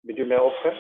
Video में of कर।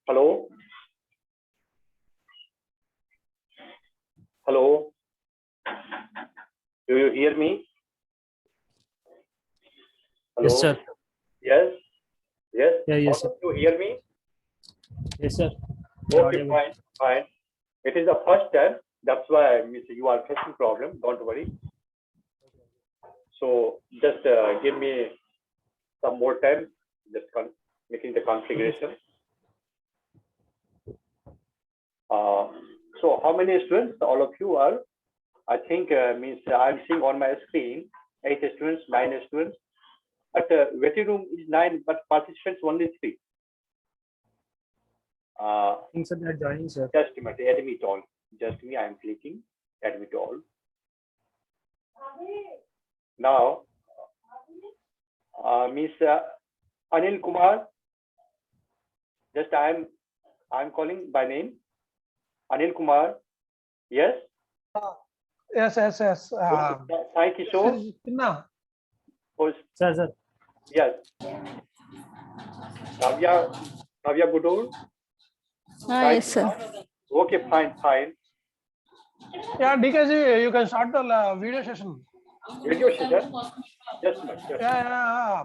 Hello hello, do you hear me? Hello? Yes, sir. Yes, yes. Yeah, yes, sir. Do you hear me? Yes, sir. Okay, fine, fine. It is the first time. That's why you are facing problem. Don't worry. So just give me some more time. Just making the configuration. So how many students? All of you are. I think means I'm seeing on my screen 8 students, 9 students. At the waiting room is 9, but participants only 3. I think so. They're joining, sir. Just a minute, admit all. Just me, I am clicking admit all. Now, Miss Anil Kumar. Just I'm calling by name. Anil Kumar. Yes. Yes. Sai Kishore. Sir. Yes. Navya Budur. Yes, sir. Okay, fine. Yeah, DKG, you can start the video session. Video session? Just a minute. Yeah.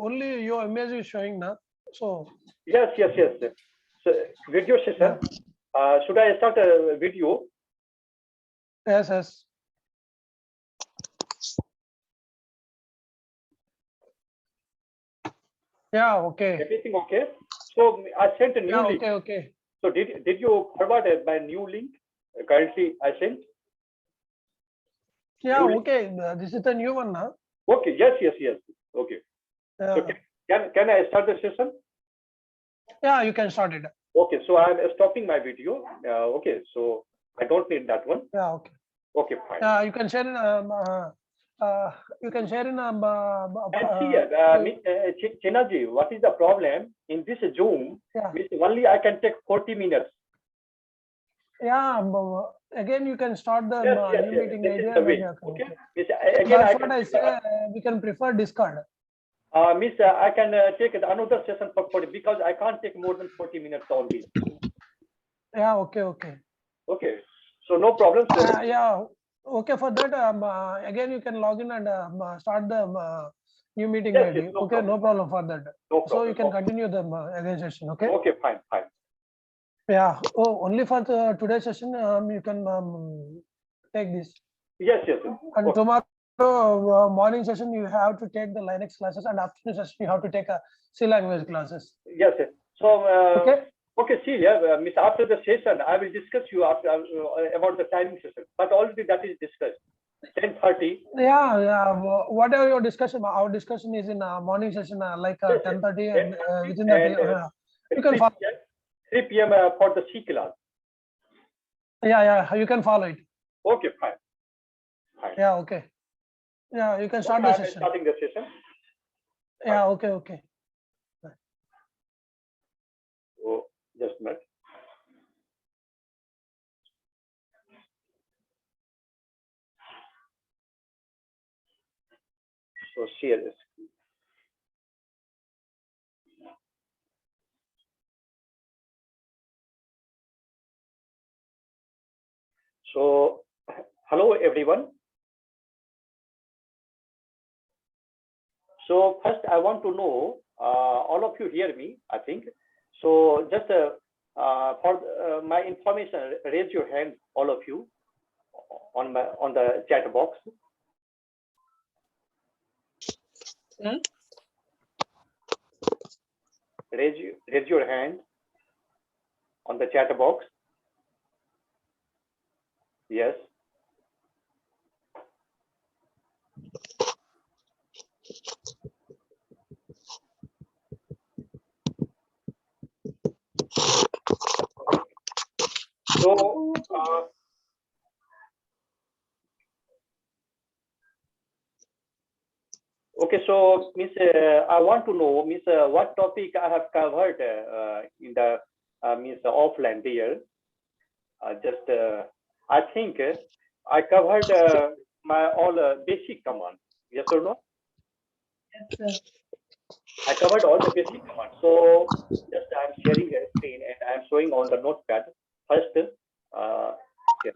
Only your image is showing now. So. Yes. So, video session. Should I start a video? Yes. Yeah, okay. Everything okay? So I sent a new link. Okay. So did you forward my new link? Currently I sent. Yeah, okay. This is the new one now. Okay. Yes. Okay. So can I start the session? Yeah, you can start it. Okay. So I am stopping my video. Okay. So I don't need that one. Yeah. Okay. Okay. Fine. Yeah, you can share in. You can share in. Chinaji, what is the problem in this Zoom? Yeah. Only I can take 40 minutes. Yeah. Again, you can start the new meeting. This is the way. Okay. That's what I say. We can prefer Discord. Miss, I can take another session for 40 because I can't take more than 40 minutes only. Yeah. Okay. Okay. So no problem. Yeah. Okay. For that, again, you can log in and start the new meeting. Yes, No problem for that. No problem. So you can continue the again session. Okay. Okay. Fine. Yeah. Oh, only for the today's session, you can take this. Yes. And tomorrow morning session you have to take the Linux classes, and afternoon session you have to take a C language classes. Yes. So Okay. See, Miss, after the session, I will discuss you about the timing session. But already that is discussed. 10:30. Yeah. Whatever your discussion, our discussion is in morning session, like 10:30, and within that you can follow. 3 p.m. For the C class. Yeah. You can follow it. Okay. Fine. Yeah. Okay. Yeah. You can start the session. Starting the session. Yeah. Okay. So just a minute. So share this. So hello everyone. So first I want to know, all of you hear me, I think. So just for my information, raise your hand, all of you, on the chat box. Sir? Raise your hand on the chat box. Yes. So okay, so Miss, I want to know, Miss, what topic I have covered in the Miss offline there. I think I covered my all basic commands. Yes or no? Yes, sir. I covered all the basic commands. So just I'm sharing a screen and I'm showing on the notepad. First, yes.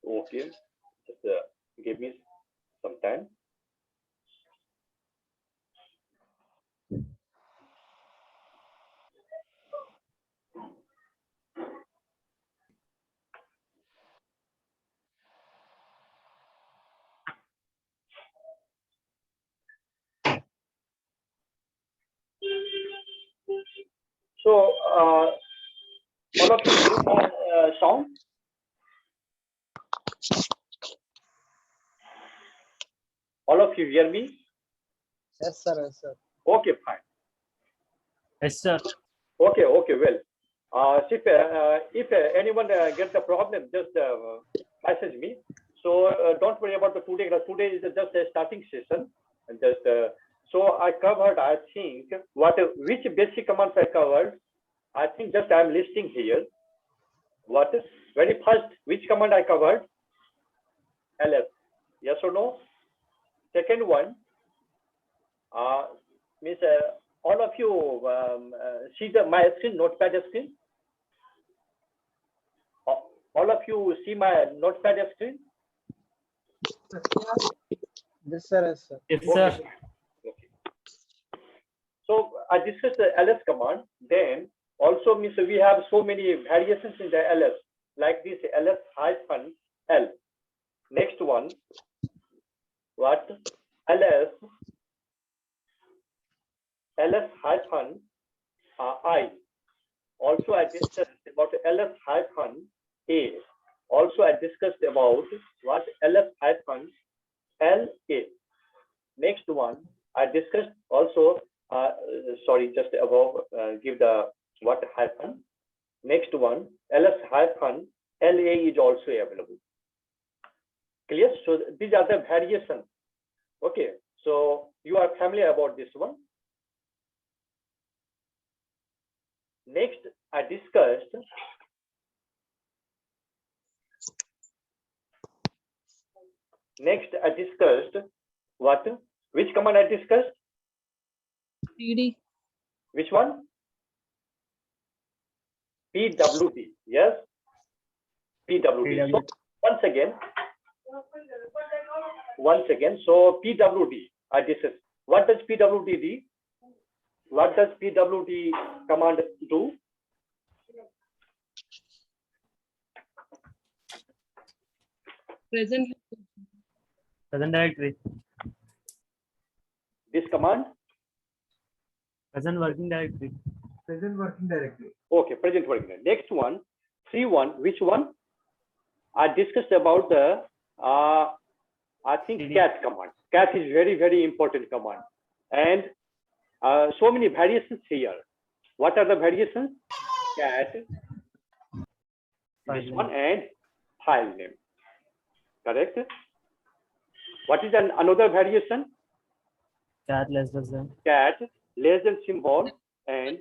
Okay, just give me some time. So all of you hear my sound? All of you hear me? Yes, sir. Yes, sir. Okay, fine. Yes, sir. Okay, well. If anyone gets the problem, just message me. So don't worry about the today. Today is just a starting session. And just so I covered, I think, which basic commands I covered. I think just I'm listing here. What is very first? Which command I covered? ls. Yes or no? Second one, means all of you see my screen, notepad screen. All of you see my notepad screen. Yes, sir. Yes, sir. Yes, Okay. sir. Okay. So I discussed the ls command. Then also means we have so many variations in the ls, like this ls-l. Next one, what? ls -i. Also I discussed about ls-a. Also I discussed about what? ls-la. Next one I discussed also sorry, just above give the what hyphen. Next one ls-la is also available. Clear? So these are the variations. Okay, so you are familiar about this one. Next, I discussed what? Which command I discussed? PD. Which one? PWD. Yes, PWD. So once again, so PWD I discussed. What does PWD do? What does PWD command do? Present. Present directory. This command? Present working directory. Present working directory. Okay, present working directory. Next one, 3.1. Which one? I discussed about the I think CD. cat command. Cat is very, very important command. And so many variations here. What are the variations? Cat, File this name. one, and file name. Correct? What is another variation? Cat less than. Cat, less than symbol, and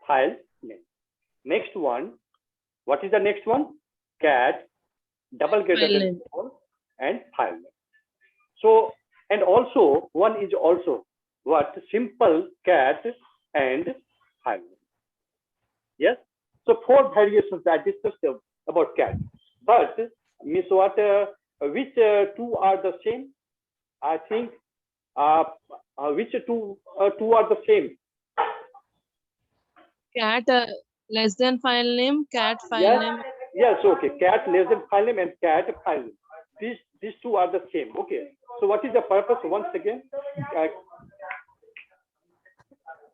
file name. Next one, what is the next one? Cat, double greater File than name. symbol, and file name. So, and also one is also what? Simple cat and file name. Yes. So 4 variations I discussed about cat. But means what? Which two are the same? I think which two are the same? Cat less than file name, cat file Yes. name. Yes. Okay. Cat less than file name and cat file name. These two are the same. Okay. So what is the purpose? Once again,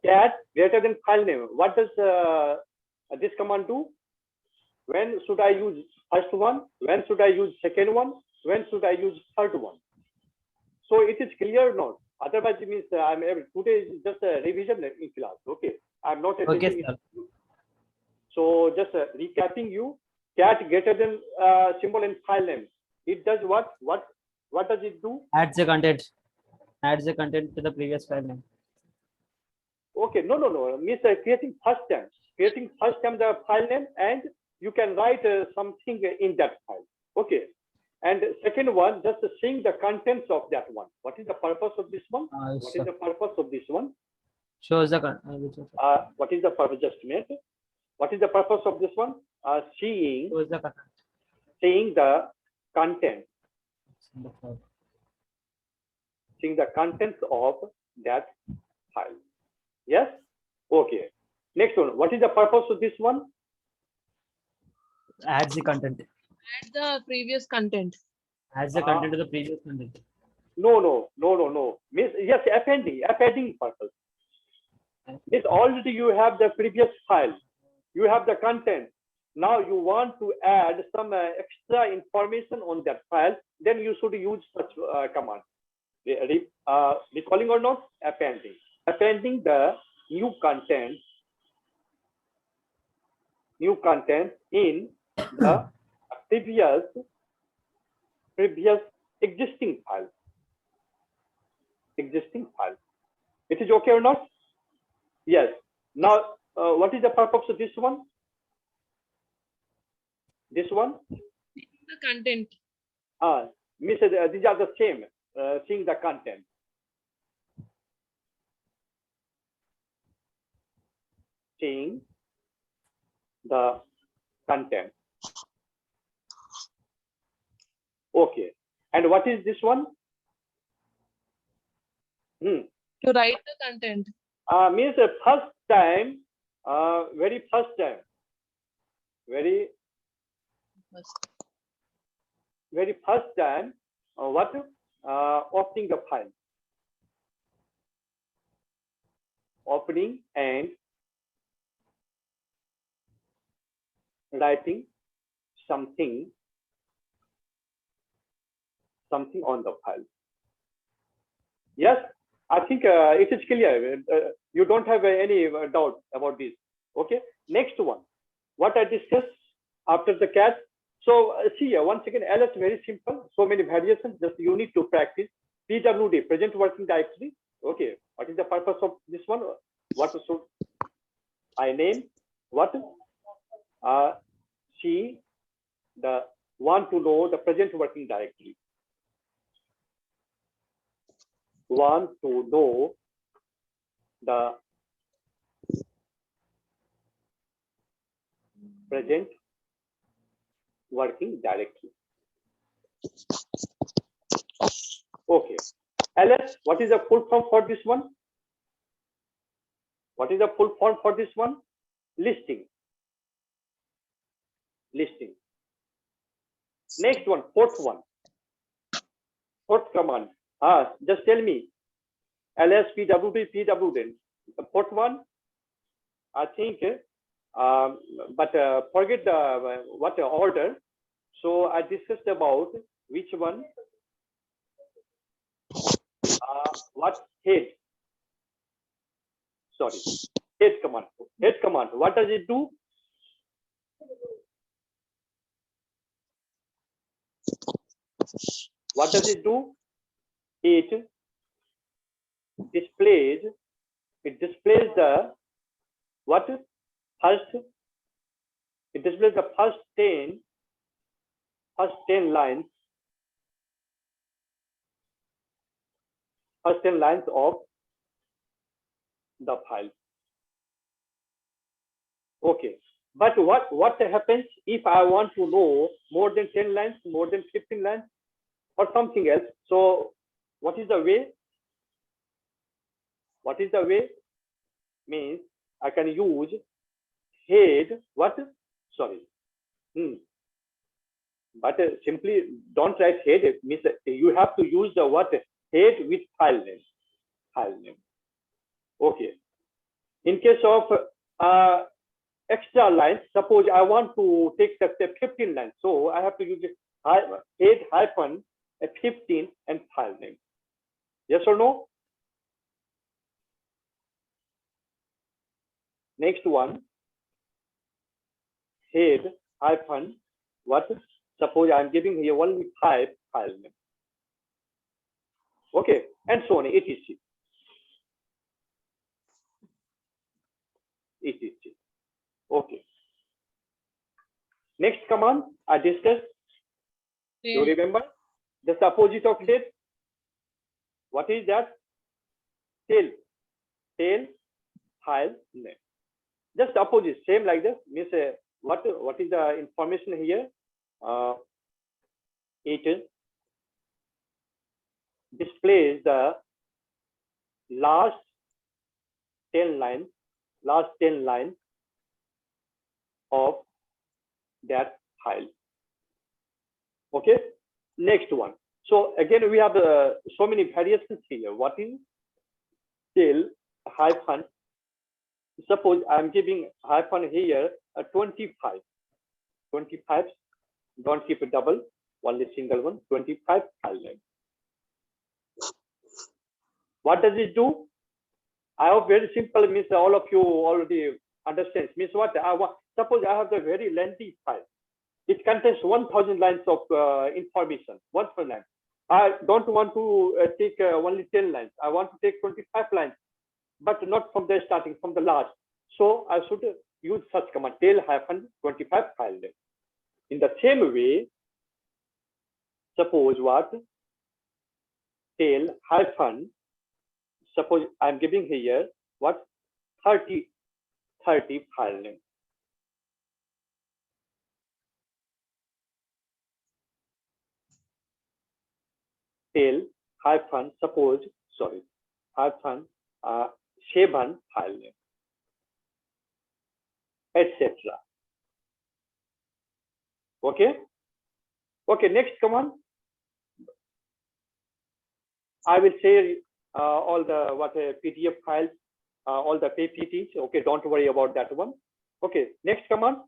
cat greater than file name. What does this command do? When should I use first one? When should I use second one? When should I use third one? So it is clear now. Otherwise, it means I'm able. Today is just a revision in class. Okay, I'm not. Okay, sir. So just recapping you, cat greater than symbol and file name. It does what? What does it do? Adds the content. Adds the content to the previous file name. Okay, no. Means creating first time the file name, and you can write something in that file. Okay. And second one, just seeing the contents of that one. What is the purpose of this one? What is the purpose of this one? Shows the what is the purpose? Just a minute. What is the purpose of this one? Seeing shows the content. seeing the content, seeing the contents of that file. Yes. Okay. Next one. What is the purpose of this one? Adds the content. Add the previous content. Adds the content to the previous content. No. Means yes, appending purpose. Means already you have the previous file, you have the content. Now you want to add some extra information on that file, then you should use such command. Recalling or not? Appending. Appending the new content in the previous existing file. It is okay or not? Yes. Now, what is the purpose of this one? This one? The content. Means these are the same. Seeing the content. Seeing the content. Okay. And what is this one? To write the content. Means first time, very first time, very first time, what? Opening the file. Opening and writing something on the file. Yes, I think it is clear. You don't have any doubt about this. Okay. Next one. What I discussed after the cat. So see here once again, ls very simple. So many variations. Just you need to practice. PWD, present working directory. Okay. What is the purpose of this one? What should I name? What? See the want to know the present working directory. Want to know the present working directory. Okay. ls, what is the full form for this one? What is the full form for this one? Listing. Next one, fourth command. Just tell me. ls pwd. The fourth one, I think, but forget what order. So I discussed about which one. What head? Sorry, head command. What does it do? What does it do? It displays the what? First, it displays the first 10 lines. First 10 lines of the file. Okay. But what happens if I want to know more than 10 lines, more than 15 lines, or something else? So what is the way? What is the way? Means I can use head. What? Sorry. But simply don't write head. It means you have to use the what? Head with file name. File name. Okay. In case of extra lines, suppose I want to take the 15 lines, so I have to use head hyphen 15 and file name. Yes or no? Next one, head hyphen what? Suppose I'm giving here only 5 file name. Okay, and so on, etc. etc. Okay. Next command I discussed. You remember the opposite of head? What is that? Tail. Tail file name. Just opposite, same like this. Means what is the information here? It displays the last 10 lines of that file. Okay. Next one. So again, we have so many variations here. What is tail hyphen? Suppose I'm giving hyphen here 25. 25. Don't keep a double, only single one. 25 file name. What does it do? I hope very simple. Means all of you already understand. Means what I want. Suppose I have the very lengthy file. It contains 1,000 lines of information. 1,000 lines. I don't want to take only 10 lines. I want to take 25 lines, but not from the starting, from the last. So I should use such command, tail hyphen 25 file name. In the same way, suppose what? Tail hyphen, suppose I'm giving here what? 30 file name. Tail hyphen, suppose, sorry, hyphen 7 file name, etc. Okay. Okay. Next command. I will share all the PDF files, all the PPTs. Okay. Don't worry about that one. Okay. Next command.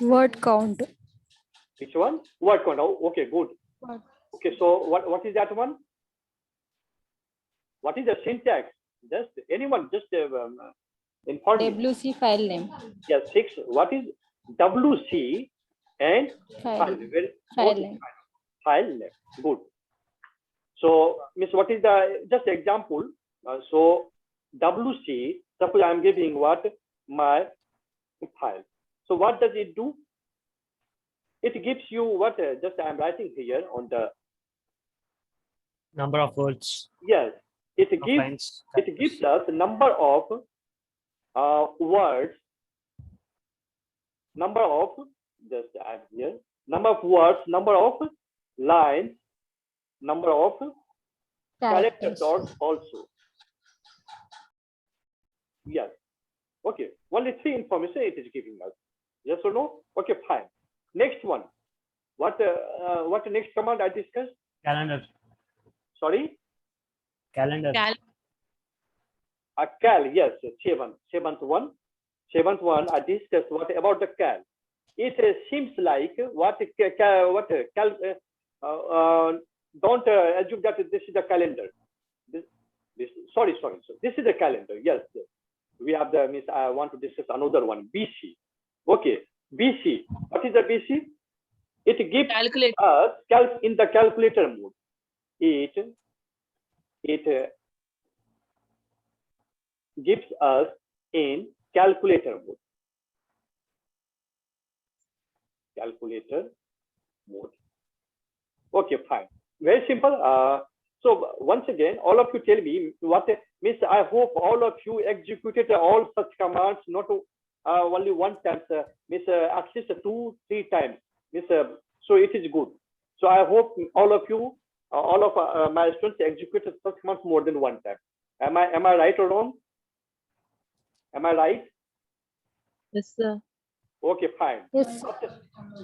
Word count. Which one? Word count. Oh, okay. Good. Okay. So what is that one? What is the syntax? Just anyone just inform me. WC file name. Yes, 6. What is WC and File file name. File name. Good. So, Miss, what is the just example? So WC. Suppose I'm giving what my file. So what does it do? It gives you what? Just I'm writing here on the Number of words. yes. It of gives lines. it gives us a number of words, number of just add here, number of words, number of lines, number of character dots also. Yes. Okay. Only 3 information it is giving us. Yes or no? Okay, fine. Next one. What next command I discussed? Calendar. Sorry? Calendar. A cal, yes, seventh one I discussed what about the cal. It seems like don't assume that this is the calendar. Sorry. This is the calendar. Yes. We have the means. I want to discuss another one. BC. Okay. BC. What is the BC? It gives us in the calculator mode. It gives us in calculator mode. Calculator mode. Okay, fine. Very simple. So once again, all of you tell me what means. I hope all of you executed all such commands, not only one time, means at least 2-3 times. Means so it is good. So I hope all of you, all of my students executed such commands more than one time. Am I right or wrong? Am I right? Yes, sir. Okay, fine. Yes.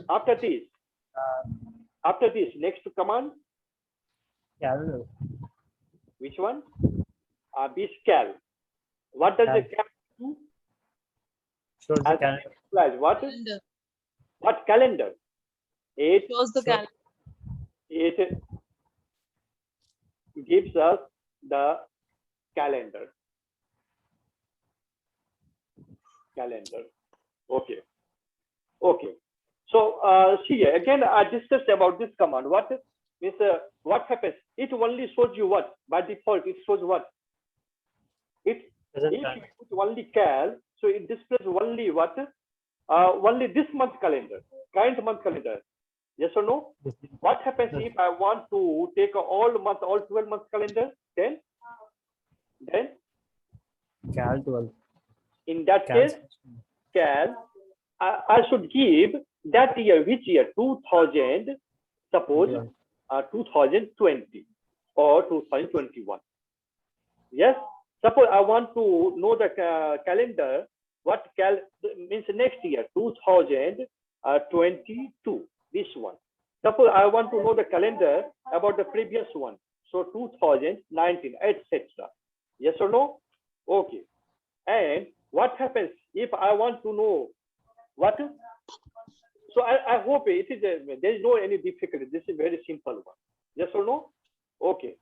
After this, next command, Cal. which one? Be cal. What does the cal do? Shows the As calendar. implies what? Calendar. What calendar? It Shows the calendar. it gives us the calendar. Okay. Okay. So see again, I discussed about this command. What means? What happens? It only shows you what? By default, it shows what? It Present if calendar. you put only cal, so it displays only what? Only this month calendar, current month calendar. Yes or no? What happens Yes. if I want to take all 12 months calendar? Then Cal 12. in that Cal. case, cal, I should give that year, which year? 2000, suppose 2020 or 2021. Yes, suppose I want to know the calendar. What cal means next year? 2022. This one. Suppose I want to know the calendar about the previous one. So 2019, etc. Yes or no? Okay. And what happens if I want to know what? So I hope it is there is no any difficulty. This is very simple one. Yes or no? Okay.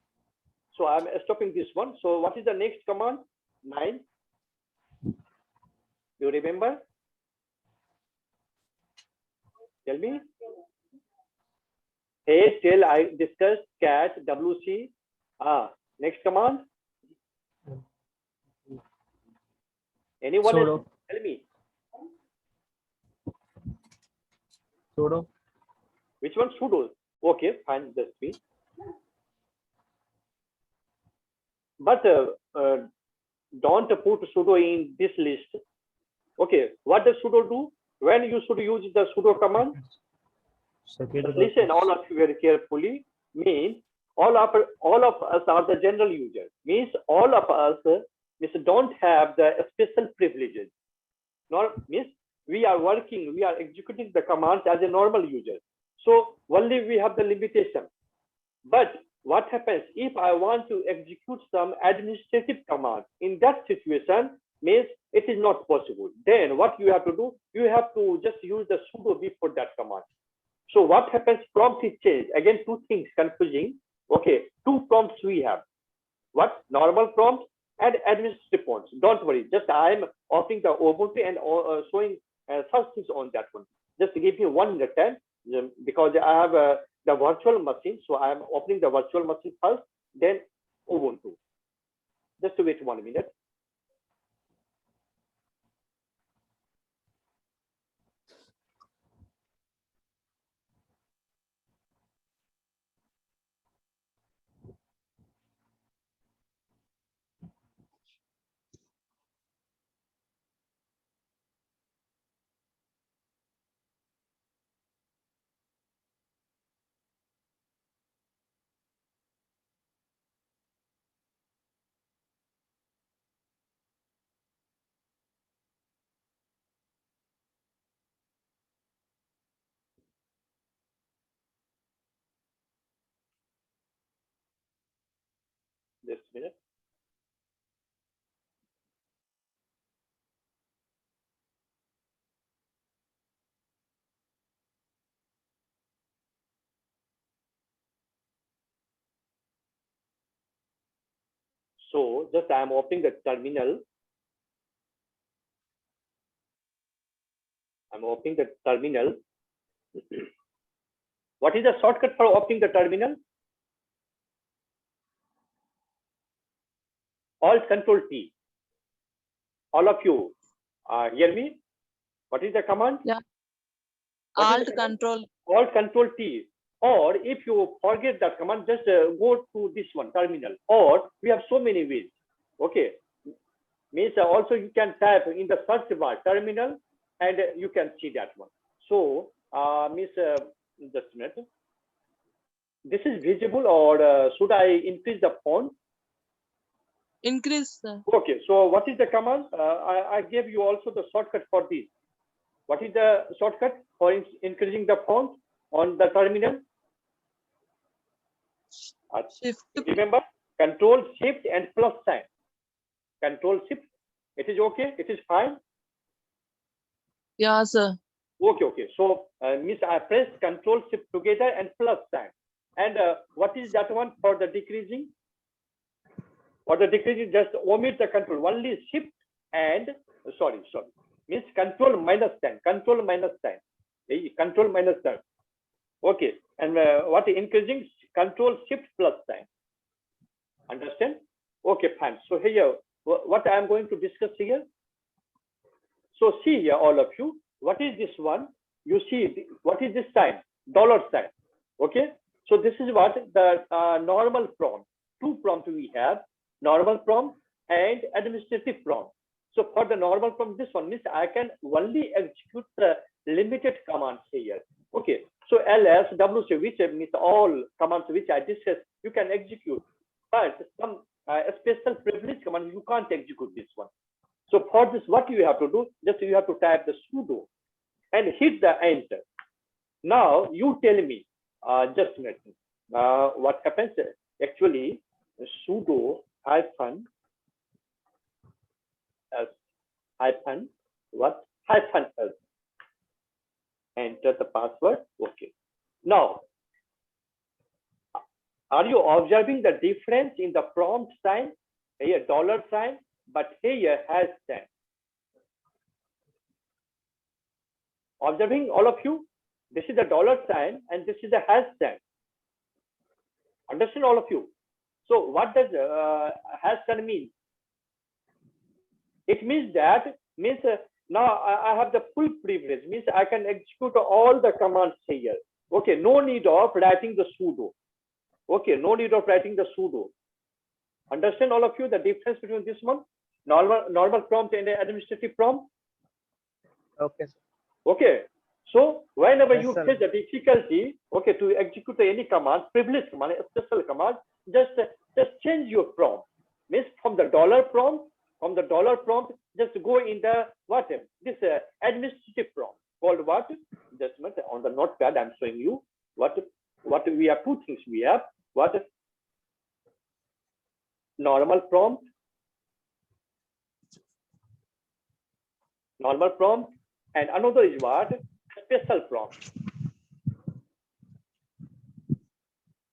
So I'm stopping this one. So what is the next command? 9. Do you remember? Tell me. Hey, till I discussed cat WC. Next command. Anyone Sudo. else? Tell me. Sudo. Which one? Sudo. Okay, fine. Just me. But don't put sudo in this list. Okay, what does sudo do? When you should use the sudo command? Security Listen, purpose. all of you very carefully. Means all of us are the general users. Means all of us don't have the special privileges. Nor means we are working, we are executing the commands as a normal user. So only we have the limitation. But what happens if I want to execute some administrative command? In that situation, means it is not possible. Then what you have to do? You have to just use the sudo before that command. So what happens? Prompt is changed. Again, two things confusing. Okay, two prompts we have. What? Normal prompt and administrative prompts. Don't worry. Just I am offering the Ubuntu and showing such things on that one. Just give me 1 minute time because I have the virtual machine. So I am opening the virtual machine first, then Ubuntu. Just wait 1 minute. Just a minute. So just I am opening the terminal. I'm opening the terminal. What is the shortcut for opening the terminal? Alt Control T. All of you hear me? What is the command? Yeah. What is Alt the command? Control. Alt Control T. Or if you forget that command, just go to this one, terminal. Or we have so many ways. Okay. Means also you can type in the search bar terminal and you can see that one. So means just a minute. This is visible, or should I increase the font? Increase, sir. Okay, so what is the command? I gave you also the shortcut for this. What is the shortcut for increasing the font on the terminal? Shift. Remember, Control Shift and plus sign. Control Shift. It is okay. It is fine. Yeah, sir. Okay. So means I press Control Shift together and plus sign. And what is that one for the decreasing? For the decreasing, just omit the control. Only Shift and sorry. Means Control minus sign. Control minus sign. Control minus sign. Okay. And what increasing? Control Shift plus sign. Understand? Okay, fine. So here, what I am going to discuss here. So see here, all of you. What is this one? You see, what is this sign? Dollar sign. Okay. So this is what the normal prompt. Two prompts we have: normal prompt and administrative prompt. So for the normal prompt, this one means I can only execute the limited commands here. Okay. So ls, wc, which means all commands which I discussed, you can execute. But some special privilege command you can't execute this one. So for this, what you have to do? Just you have to type the sudo and hit the enter. Now you tell me, just a minute. What happens? Actually, sudo hyphen s hyphen what hyphen s. Enter the password. Okay. Now, are you observing the difference in the prompt sign? Here dollar sign, but here has sign. Observing, all of you? This is the dollar sign and this is the hash sign. Understand, all of you? So what does hash sign mean? It means that now I have the full privilege, means I can execute all the commands here. Okay, no need of writing the sudo. Okay, no need of writing the sudo. Understand, all of you, the difference between this one, normal prompt and administrative prompt? Okay, sir. Okay. So whenever Yes, you sir. face the difficulty, okay, to execute any command, privilege command, a special command, just change your prompt. Means from the dollar prompt, just go in the what? This administrative prompt called what? Just a minute, on the notepad I'm showing you what we have. Two things we have. What? Normal prompt, and another is what? Special prompt.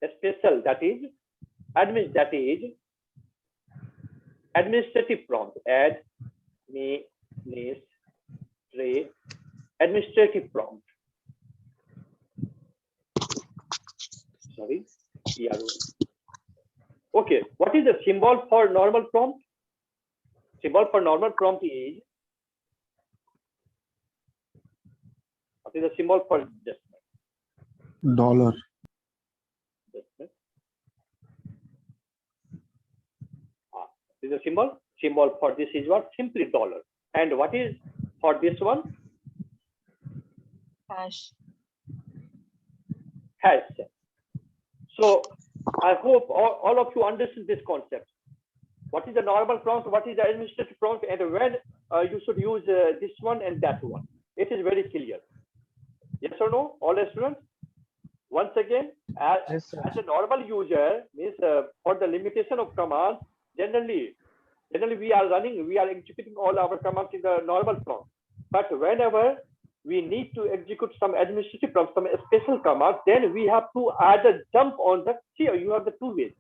A special, that is administrative prompt. Administrative prompt. Sorry. Okay. What is the symbol for normal prompt? Symbol for normal prompt is, what is the symbol for just Dollar. This is a symbol. Symbol for this is what? Simply dollar. And what is for this one? Hash. Hash. So I hope all of you understand this concept. What is the normal prompt? What is the administrative prompt? And when you should use this one and that one. It is very clear. Yes or no, all students? Once again, Yes, sir. as a normal user, means for the limitation of commands, generally we are executing all our commands in the normal prompt. But whenever we need to execute some administrative prompt, some special commands, then we have to either jump on the, here you have the two ways.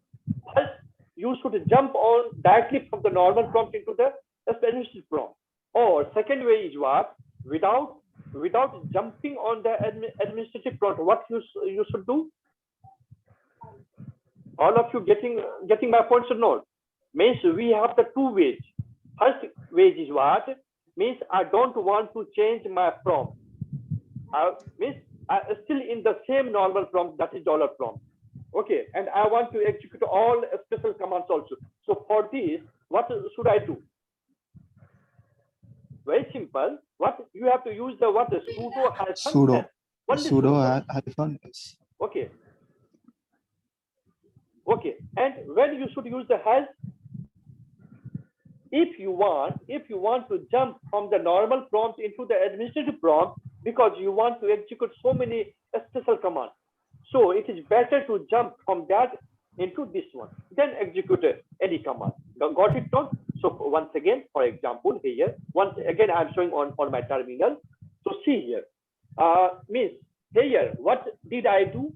First, you should jump on directly from the normal prompt into the administrative prompt. Or second way is what? Without jumping on the administrative prompt, what you should do? All of you getting my points or not? Means we have the two ways. First way is what? Means I don't want to change my prompt. Means still in the same normal prompt, that is dollar prompt. Okay, and I want to execute all special commands also. So for this, what should I do? Very simple. What you have to use the what the sudo hyphen Sudo. s. Only Sudo hyphen s. Okay. Okay, and when you should use the hash, if you want to jump from the normal prompt into the administrative prompt because you want to execute so many special commands, so it is better to jump from that into this one, then execute any command. Got it not? So once again, for example, here once again I'm showing on my terminal. So see here, means here what did I do?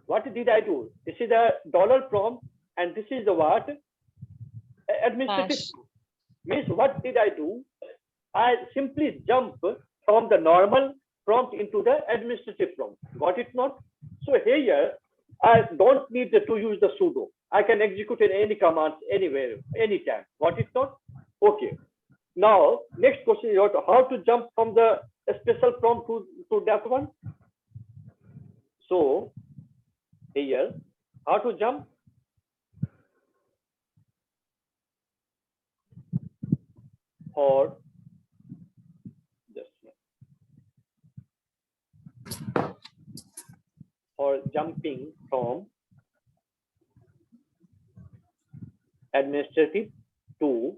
What did I do? This is a dollar prompt, and this is the what? Administrative. Hash. Means what did I do? I simply jump from the normal prompt into the administrative prompt. Got it not? So here I don't need to use the sudo. I can execute any commands anywhere, anytime. Got it not? Okay. Now next question is how to jump from the special prompt to that one. So here, how to jump? Or just for jumping from administrative to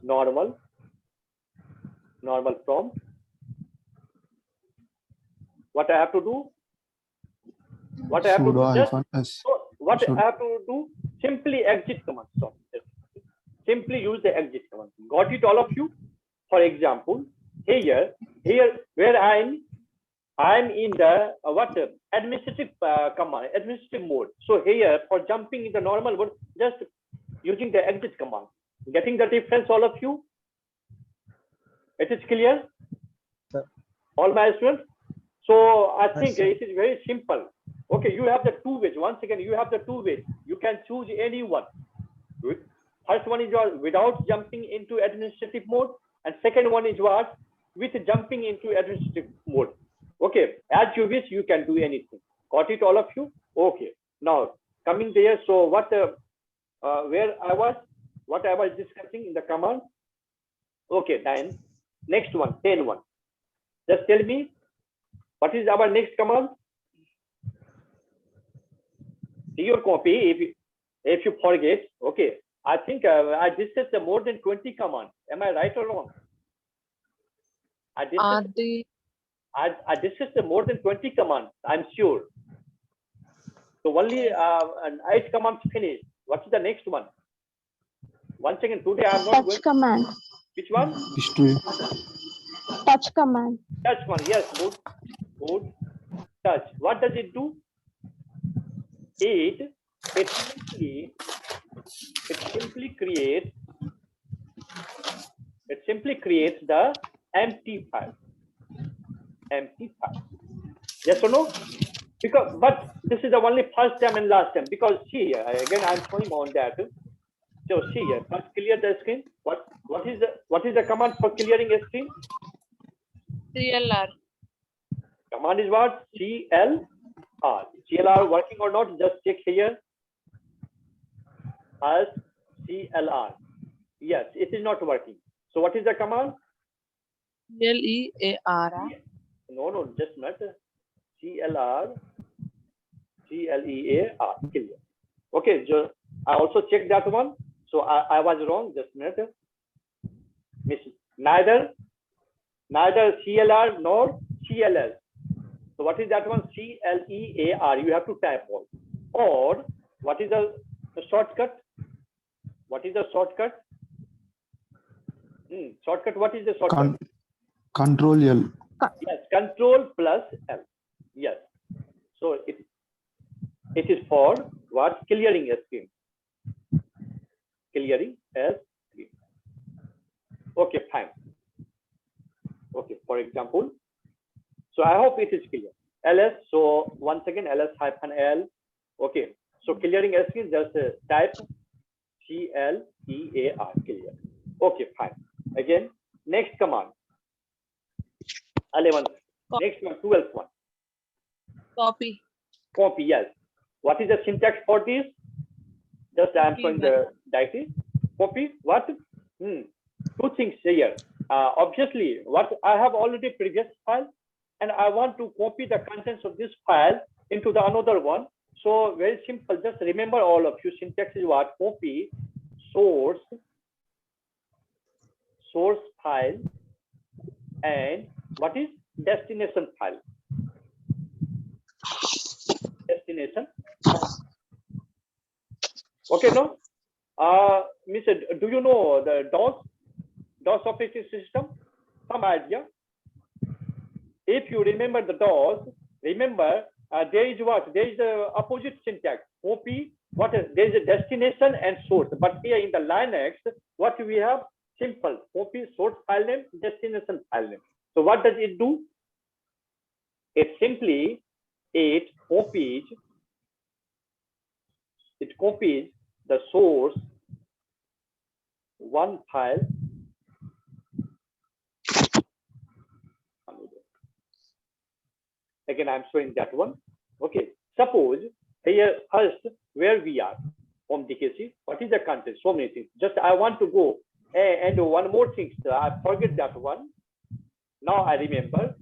normal prompt. What I have to do? What I have to do? Sudo Just, hyphen s. so what Should- I have to do? Simply exit command. So simply use the exit command. Got it, all of you? For example, here where I'm in the administrative command, administrative mode. So here for jumping in the normal mode, just using the exit command. Getting the difference, all of you? It is clear? Sir. All my students? So I think sir. it is very simple. Okay, you have the two ways. Once again, you have the two ways. You can choose any one. First one is without jumping into administrative mode, and second one is what? With jumping into administrative mode. Okay, as you wish, you can do anything. Got it, all of you? Okay. Now coming there. So what? Where I was discussing in the command. Okay, then next one, 10-1. Just tell me, what is our next command? See your copy if you forget. Okay, I think I discussed more than 20 commands. Am I right or wrong? I discussed more than 20 commands, I'm sure. So only 8 commands finished. What's the next one? Once again, today I'm not going. Touch command. Which one? History. Touch command. Touch one. Yes, good. Touch. What does it do? It simply creates the empty file. Yes or no? But this is the only first time and last time, because see here, again I'm showing on that. So see here, first clear the screen. What is the command for clearing a screen? CLR. Command is what? CLR. CLR working or not? Just check here. As CLR. Yes, it is not working. So what is the command? CLEAR. No, just not CLR. CLEAR. Clear. Okay, I also checked that one. So I was wrong. Just a minute. Neither CLR nor CLS. So what is that one? CLEAR. You have to type all. Or what is the shortcut? What is the shortcut? Shortcut. What is the shortcut? Control L. Yes, Control plus L. Yes. So it is for what? Clearing a screen. Clearing a screen. Okay, fine. Okay, for example. So I hope it is clear. LS. So once again, LS hyphen L. Okay. So clearing a screen, just type CLEAR. Clear. Okay, fine. Again, next command. 11th. Next one, 12th one. Copy. Copy, yes. What is the syntax for this? Just I am Copy showing by- the diagram. Copy, what? Two things here. Obviously, what I have already previous file, and I want to copy the contents of this file into the another one. So very simple. Just remember all of you. Syntax is what? Copy source file, and what is destination file? Destination. Okay, no? Mr. Do you know the DOS operating system? Some idea? If you remember the DOS, remember there is what? There is the opposite syntax. Copy, what is, there is a destination and source. But here in the Linux, what we have? Simple. Copy source file name, destination file name. So what does it do? It simply, it copies the source one file again. I'm showing that one. Okay, suppose here first where we are from DKC, what is the content? So many things. Just I want to go and one more thing, sir. I forget that one. Now I remember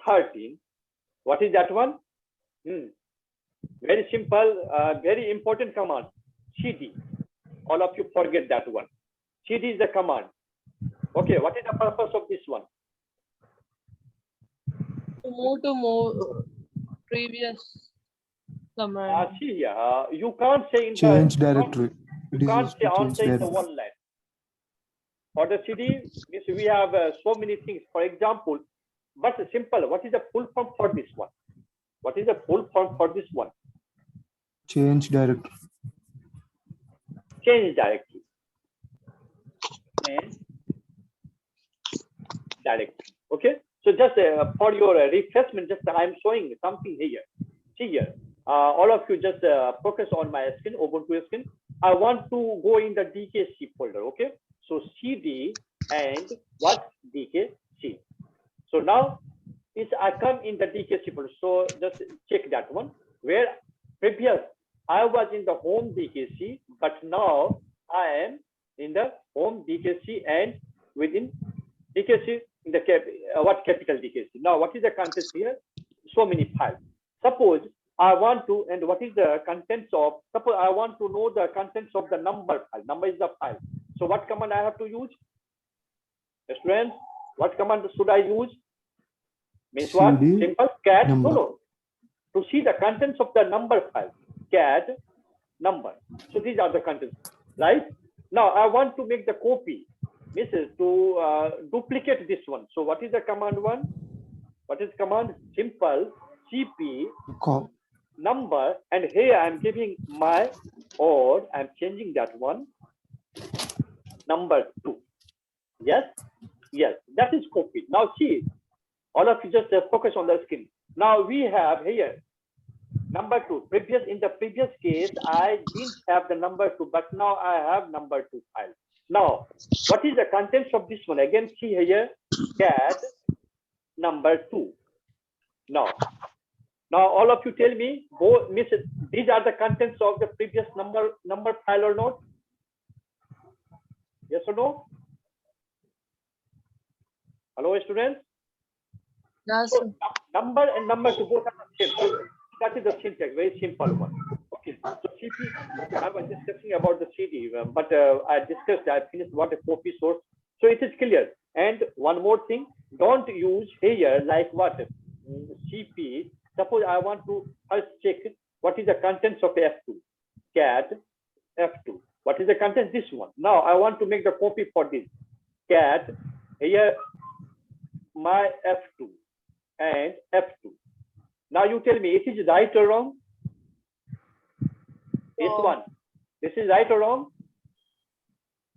13. What is that one? Very simple, very important command. CD. All of you forget that one. CD is the command. Okay, what is the purpose of this one? To move to more previous command. See here, you can't say in Change the directory. It you is can't used say to change answer in the directory. one line. For the CD, means we have so many things. For example, but simple. What is the full form for this one? What is the full form for this one? Change directory. Change directory. Change directory. Okay. So just for your refreshment, just I'm showing something here. See here. All of you just focus on my screen, Ubuntu screen. I want to go in the DKC folder. Okay. So CD and what? DKC. So now I come in the DKC folder. So just check that one. Where previous I was in the home DKC, but now I am in the home DKC and within DKC in the capital DKC. Now what is the contents here? So many files. Suppose I want to, and what is the contents of, suppose I want to know the contents of the number file. Number is the file. So what command I have to use? Students, what command should I use? Means what? CD, Simple cat. number. No. To see the contents of the number file. Cat number. So these are the contents, right? Now I want to make the copy. This is to duplicate this one. So what is the command one? What is command? Simple cp number, and here I'm giving my, or I'm changing that one, number 2. Yes, yes, that is copied. Now see, all of you just focus on the screen. Now we have here number 2. In the previous case, I didn't have the number 2, but now I have number 2 file. Now, what is the contents of this one? Again, see here, cat number 2. Now all of you tell me, these are the contents of the previous number file or not? Yes or no? Hello, students. Yes, So number and number 2 both are the same. So that is the syntax, very simple one. Okay. So CP, I was discussing about the CD, but I finished what a copy source. So it is clear. And one more thing, don't use here like what? CP. Suppose I want to first check what is the contents of F2. Cat F2. What is the content? This one. Now I want to make the copy for this. Cat here my F2 and F2. Now you tell me, it is right or wrong? S1. This is right or wrong?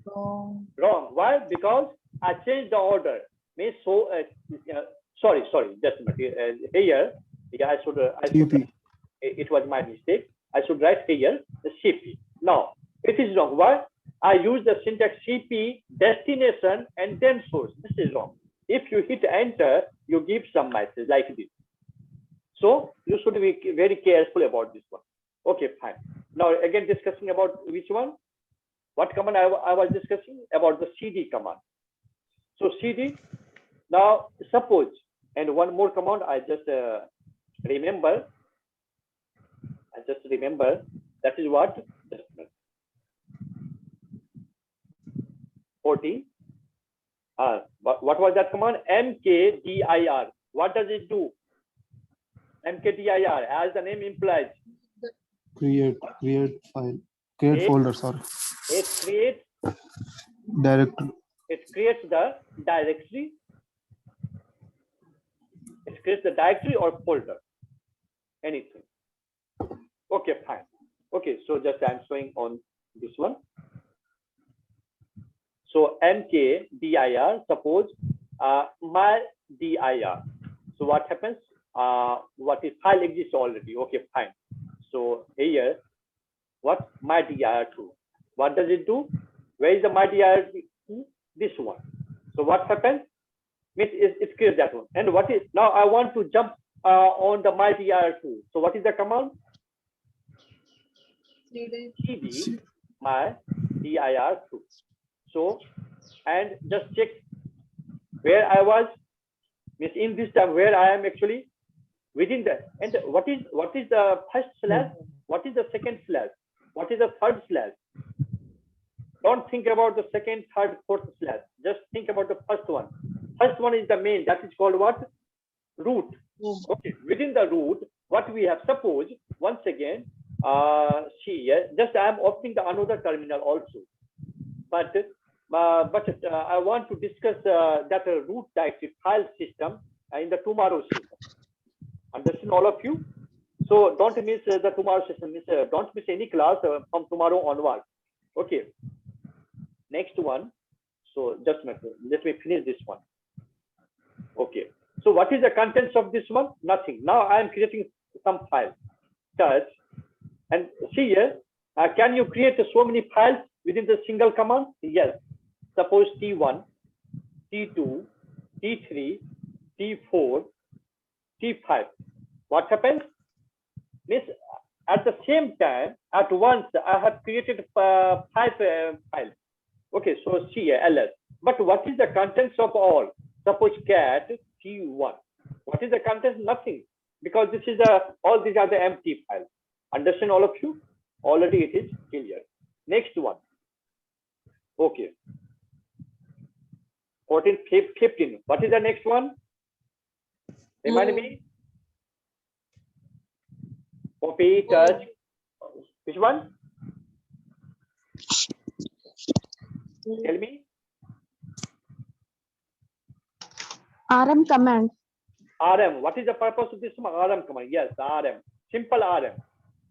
no. Wrong. Why? Because I changed the order. Means so. Sorry. Just a minute. Here, I should. CP. It was my mistake. I should write here the CP. Now it is wrong. Why? I use the syntax CP destination and then source. This is wrong. If you hit enter, you give some message like this. be very careful about this one. Okay, fine. Now again discussing about which one? What command I was discussing about the CD command. So CD. Now suppose, and one more command I just remember. That is what? Just a minute. 40. What was that command? mkdir. What does it do? mkdir, as the name implies, Create file. Create folder, sorry. it creates Directory. the directory. It creates the directory or folder. Anything. Okay, fine. Okay, so just I'm showing on this one. So mkdir, suppose my dir. So what happens? What is file exists already? Okay, fine. So here, what my dir2? What does it do? Where is the my dir2? This one. So what happens? Means it creates that one. And what is now? I want to jump on the my dir2. So what is the command? cd my dir2. So, and just check where I was, means in this time where I am actually within the, and what is the first slash, what is the second slash, what is the third slash? Don't think about the second, third, fourth slash. Just think about the first one. First one is the main, that is called what? Root. Okay, within the root, what we have, suppose once again, see, just I am opening the another terminal also, but I want to discuss that root directory file system in the tomorrow system. Understand all of you? So don't miss the tomorrow system. Don't miss any class from tomorrow onward. Okay. Next one. So just let me finish this one. Okay. So what is the contents of this one? Nothing. Now I am creating some file. Touch and see here. Can you create so many files within the single command? Yes. Suppose T1, T2, T3, T4, T5. What happens? Means at the same time, at once, I have created 5 files. Okay, so C, ls. But what is the contents of all? Suppose cat T1. What is the contents? Nothing. Because this is all these are the empty files. Understand all of you? Already it is clear. Next one. Okay. 14, 15. What is the next one? Remind me. Copy, touch. Which one? Tell me. RM command. RM. What is the purpose of this RM command? Yes, RM. Simple RM.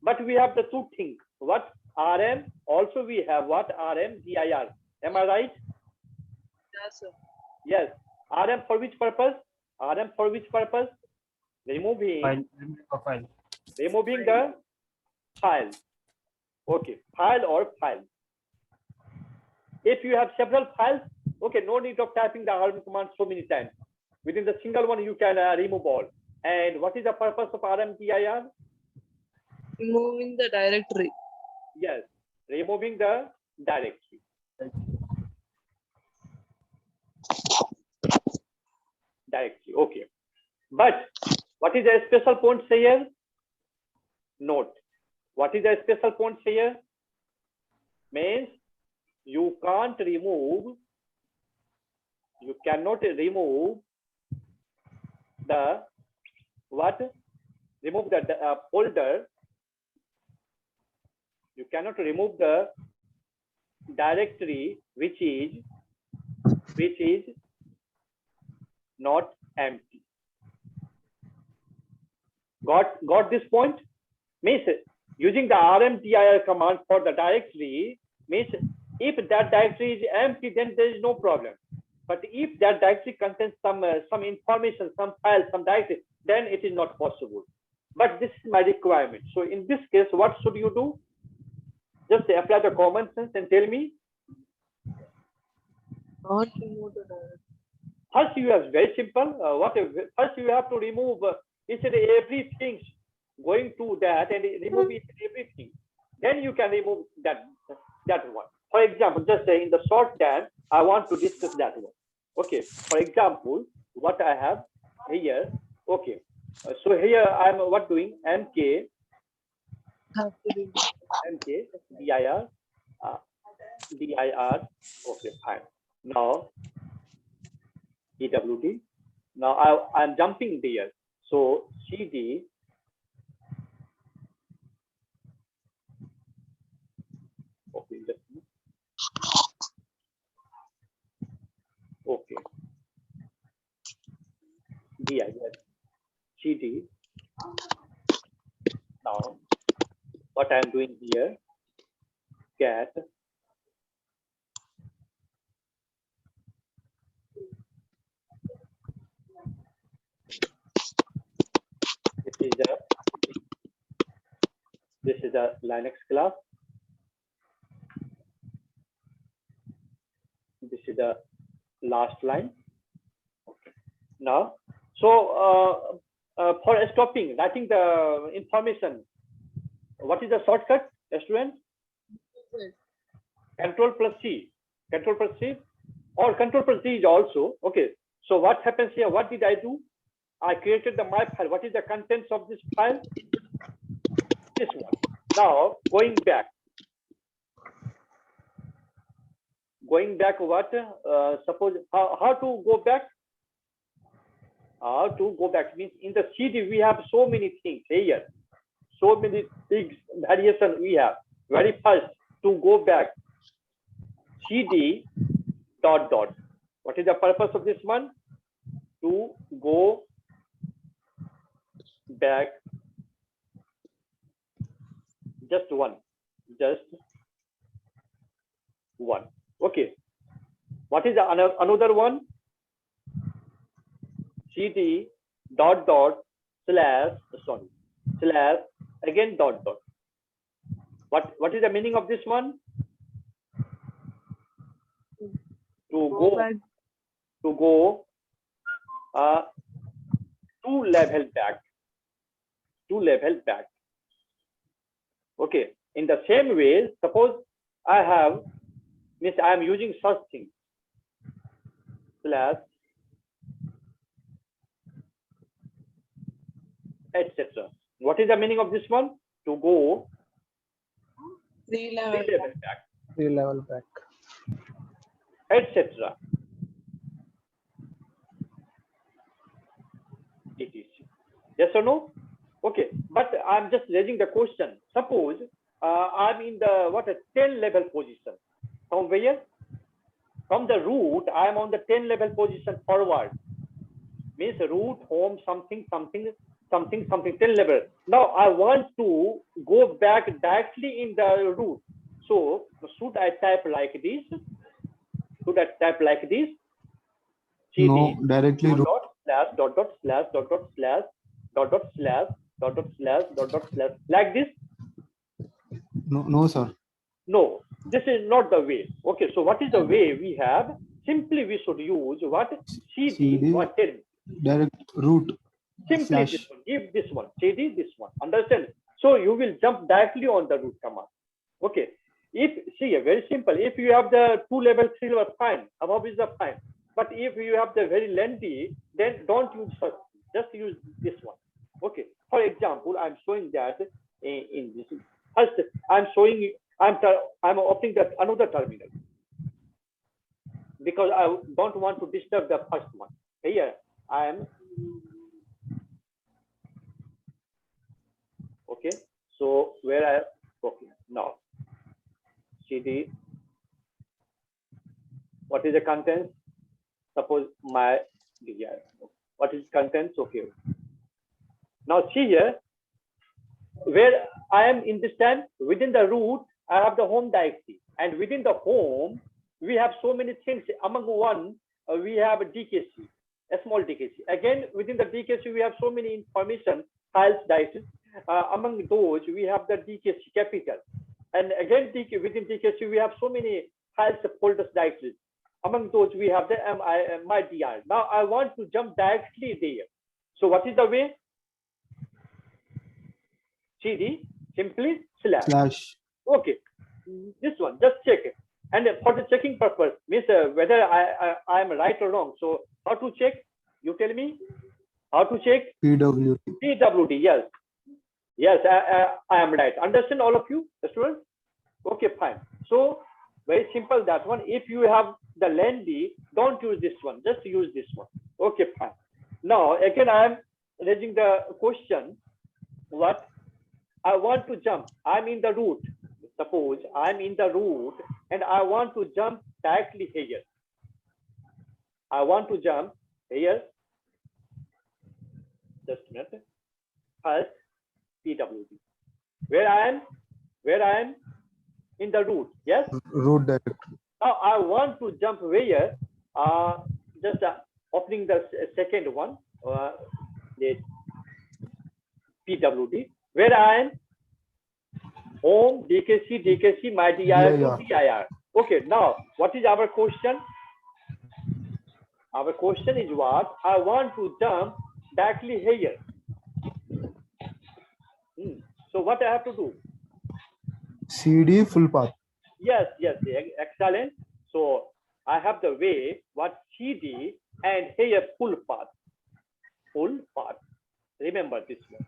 But we have the two things. What? RM. Also we have what? RM, dir. Am I right? Yes, sir. Yes. RM for which purpose? RM for which purpose? Removing the file. Okay, file or file. If you have several files, okay, no need of typing the RM command so many times. Within the single one, you can remove all. And what is the purpose of RM dir? Removing the directory. Yes, removing the directory. Directory, okay. But what is the special point here? Note. What is the special point here? Means you can't remove, you cannot remove the what? Remove the folder. You cannot remove the directory which is not empty. Got this point? Means using the rmdir command for the directory means if that directory is empty, then there is no problem. But if that directory contains some information, some file, some directory, then it is not possible. But this is my requirement. So in this case, what should you do? Just apply the common sense and tell me. Not remove the directory. First, you have very simple. First you have to remove each and everything going to that and removing everything. Then you can remove that one. For example, just say in the short term, I want to discuss that one. Okay. For example, what I have here. Okay. So here I'm what doing MK dir dir. Okay, fine. Now EWD. Now I'm jumping there. So CD. Okay. Okay. DI, yes. CD. Now, what I'm doing here, get this is a Linux class. This is the last line. Okay. Now, so for stopping, writing the information, what is the shortcut, student? Control plus C. Control plus C or Control plus D is also. Okay. So what happens here? What did I do? I created the my file. What is the contents of this file? This one. Now going back. Going back what? Suppose how to go back? How to go back means in the CD we have so many things here. So many things variation we have. Very first to go back. CD dot dot. What is the purpose of this one? To go back just one. Okay. What is the another one? CD dot dot slash again dot dot. What is the meaning of this one? To go back. Two level back. Okay. In the same way, suppose I am using such thing slash etc. What is the meaning of this one? To go 3 level. back, 3 level back. etc. etc. Yes or no? Okay, but I'm just raising the question. Suppose I'm in the 10 level position. From where? From the root, I'm on the 10 level position forward. Means root, home, something 10 level. Now I want to go back directly in the root. So should I type like this? CD No, directly root. dot slash dot dot slash dot dot slash dot dot slash dot dot slash dot dot slash like this? No, sir. No, this is not the way. Okay, so what is the way we have? Simply we should use what? CD, what? Tell me. Direct root. Simply Slash. this one. Give this one. CD, this one. Understand? So you will jump directly on the root command. Okay. Very simple. If you have the 2 level, 3 level, fine. Above is the fine. But if you have the very lengthy, then don't use such. Just use this one. Okay. For example, I'm showing that in this. First, I'm showing. I'm opening that another terminal because I don't want to disturb the first one. Here I am. Okay. So okay now CD. What is the content? Suppose my DI. What is contents? Okay. Now see here, where I am in this time within the root, I have the home directory, and within the home we have so many things. Among one, we have a DKC, a small DKC. Again, within the DKC we have so many information files directories. Among those we have the DKC capital, and again within DKC we have so many files folders directories. Among those we have the my DR. Now I want to jump directly there. So what is the way? CD, simply slash. Slash. Okay, this one, just check it. And for the checking purpose, means whether I am right or wrong. So how to check? You tell me. How to check? PWT. PWD, yes. Yes, I am right. Understand all of you, students? Okay, fine. So very simple that one. If you have the lengthy, don't use this one. Just use this one. Okay, fine. Now again, I am raising the question. What I want to jump. I'm in the root. Suppose I'm in the root and I want to jump directly here. I want to jump here. Just a minute. First, PWD. Where I am in the root. Yes. Root directory. Now I want to jump where? Just opening the second one. The PWD. Where I am. Home, DKC, my DIR, Yeah. DIR. Okay, now what is our question? Our question is what? I want to jump directly here. So what I have to do? CD full path. Yes, excellent. So I have the way what CD and here full path. Full path. Remember this one.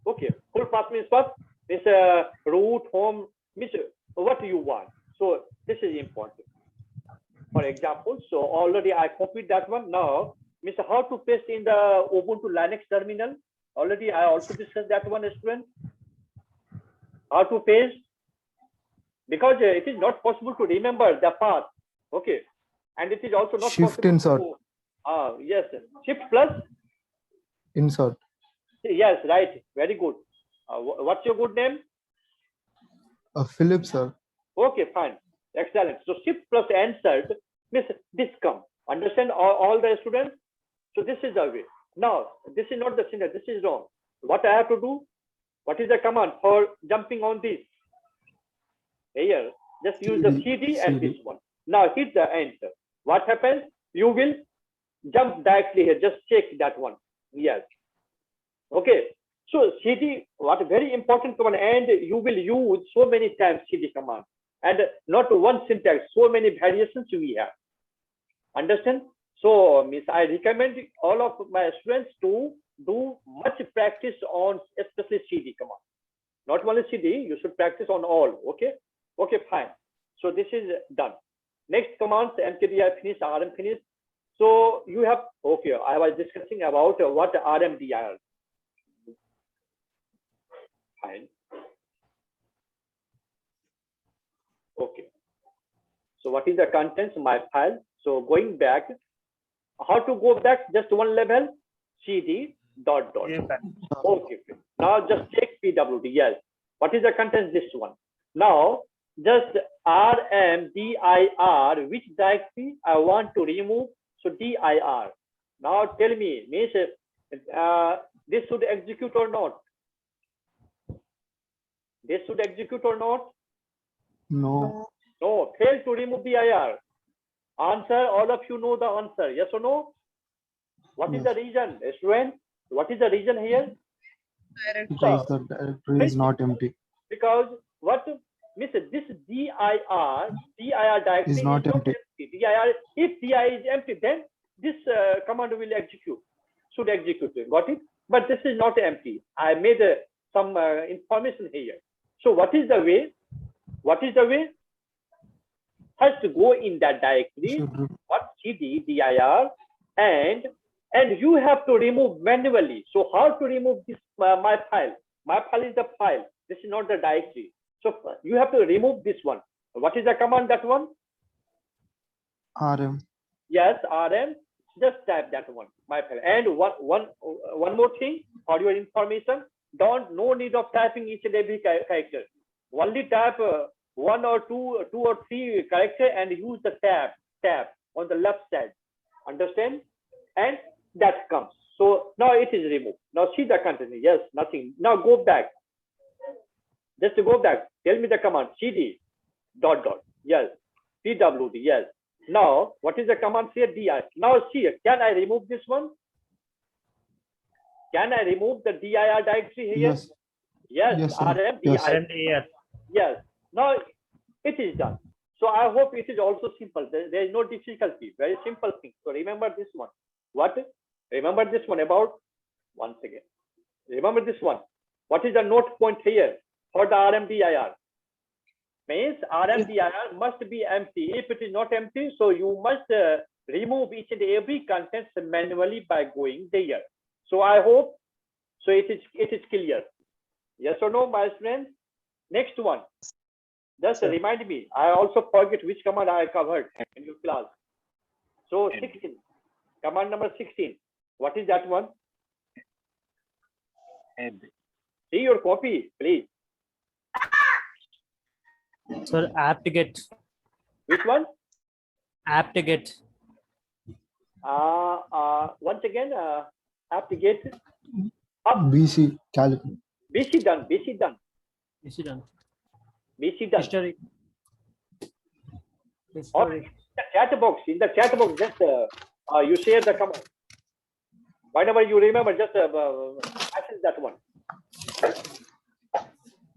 Okay, full path means what? It's a root, home, means what do you want? So this is important. For example, so already I copied that one. Now, means how to paste in the Ubuntu Linux terminal. Already I also discussed that one, student. How to paste? Because it is not possible to remember the path. Okay, and it is also not Shift possible insert. to. Yes, shift plus. Insert. Yes, right. Very good. What's your good name? Philip, sir. Okay, fine. Excellent. So shift plus insert means this come. Understand all the students? So this is the way. Now, this is not the syntax. This is wrong. What I have to do? What is the command for jumping on this? Here, just use the CD and this one. Now hit the enter. What happens? You will jump directly here. Just check that one. Yes. Okay. So CD, what a very important command, and you will use so many times CD command, and not one syntax, so many variations we have. Understand? So, Miss, I recommend all of my students to do much practice on especially CD command. Not only CD, you should practice on all. Okay? Okay, fine. So this is done. Next commands, mkdir finish, rm finish. So you have, okay, I was discussing about what RMDIR. Fine. Okay. So what is the contents? My file. So going back, how to go back? Just one level. CD dot. Okay. Now just check PWD. Yes. What is the contents? This one. Now just RMDIR. Which directory I want to remove? So DIR. Now tell me, means this should execute or not? This should execute or not? No. No, fail to remove DIR. Answer, all of you know the answer. Yes or no? What is the reason? Student, what is the reason here? Because the directory is not empty. Because what means this DIR directory Is not empty. DIR, if DIR is empty, then this command will execute, should execute. Got it? But this is not empty. I made some information here. So what is the way? What is the way? First go in that directory, what CD, DIR, and you have to remove manually. So how to remove this my file? My file is the file. This is not the directory. So you have to remove this one. What is the command? That one? RM. Yes, RM. Just type that one. My file. And one more thing for your information. No need of typing each and every character. Only type one or two or three character and use the tab on the left side. Understand? And that comes. So now it is removed. Now see the content. Yes, nothing. Now go back. Just to go back. Tell me the command. CD dot. Yes. PWD. Yes. Now what is the command here? DI. Now see. Can I remove this one? Can I remove the DIR directory here? Yes. Yes, Yes, sir. RMDIR. Yes. RMDR. Yes. Now it is done. So I hope it is also simple. There is no difficulty. Very simple thing. So remember this one. What? Remember this one about once again. Remember this one. What is the note point here for the RMDIR? Means RMDIR must be empty. If it is not empty, so you must remove each and every contents manually by going there. So I hope so it is clear. Yes or no, my friend? Next one. Just Sir. remind me. I also forget which command I covered in your class. So 16. Command number 16. What is that one? See your copy, please. Sir, apt-get. Which one? Apt-get. Once again, have to get up. BC calc. BC done. BC done. Is it done? BC done. History. Or History. in the chat box, just you share the command. Whenever you remember, just access that one.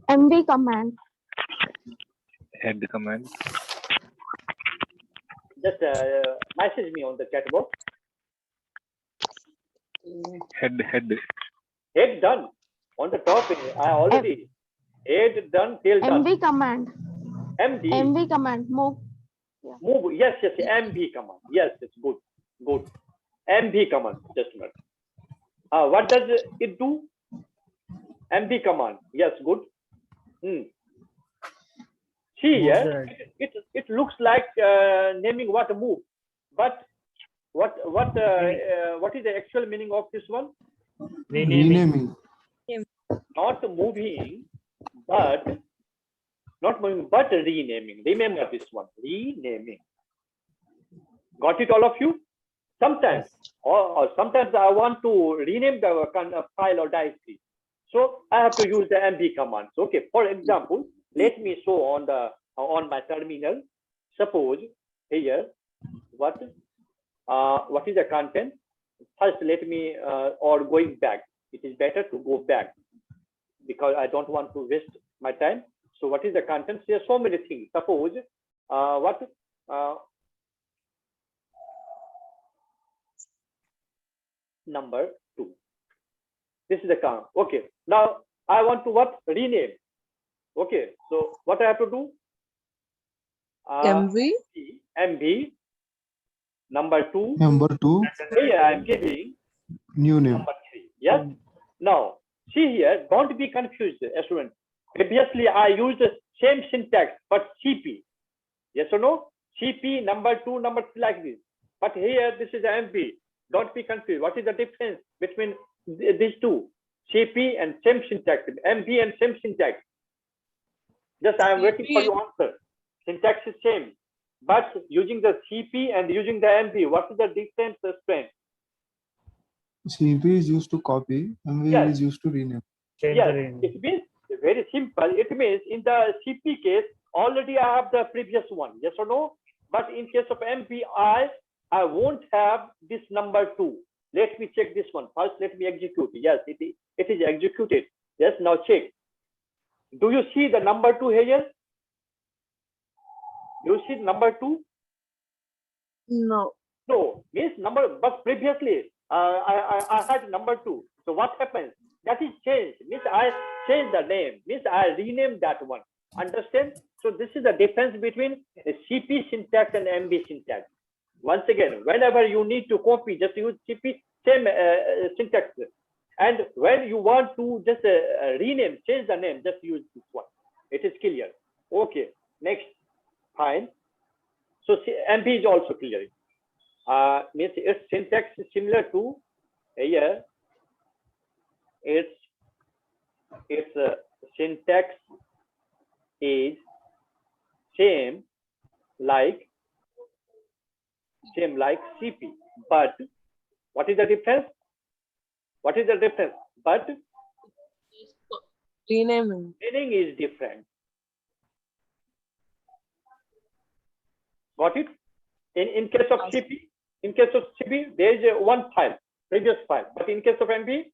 MV command. Head command. Just message me on the chat box. Head. Head done. On the top, I already head done, tail done. MV command. MD. MV command. Move. Move. Yes. MB command. Yes, it's good. Good. MB command. Just a minute. What does it do? MB command. Yes, good. See here, it looks like naming what move, but what is the actual meaning of this one? Renaming. Not moving, but renaming. Remember this one, renaming. Got it, all of you? Sometimes, or sometimes I want to rename the kind of file or directory, so I have to use the MB command. Okay, for example, let me show on my terminal. Suppose here, what is the content? First, let me or going back. It is better to go back because I don't want to waste my time. So what is the content? There are so many things. Suppose number 2. This is the count. Okay. Now I want to rename. Okay. So what I have to do? MV. MV number 2. Number 2, Here I am giving new name. number 3. Yes. Now see here. Don't be confused, student. Previously I used the same syntax but CP. Yes or no? CP number 2, number 3 like this. But here this is MV. Don't be confused. What is the difference between these two? CP and same syntax. MV and same syntax. Just I am waiting for your answer. Syntax is same, but using the CP and using the MV, what is the difference, friend? CP is used to copy, MV Yes. is used to rename. Change Yes, the rename. it means very simple. It means in the CP case, already I have the previous one. Yes or no? But in case of MV, I won't have this number 2. Let me check this one. First, let me execute. Yes, it is executed. Yes, now check. Do you see the number 2 here? You see number 2? No. No, means number, but previously I had number 2. So what happens? That is changed. Means I changed the name. Means I renamed that one. Understand? So this is the difference between a CP syntax and MB syntax. Once again, whenever you need to copy, just use CP, same syntax. And when you want to just rename, change the name, just use this one. It is clear. Okay, next. Fine. So MB is also clear. Means its syntax is similar to here. Its syntax is same like CP. But what is the difference? What is the difference? But Renaming. meaning is different. Got it? In case of CP, there is one file, previous file. But in case of MB,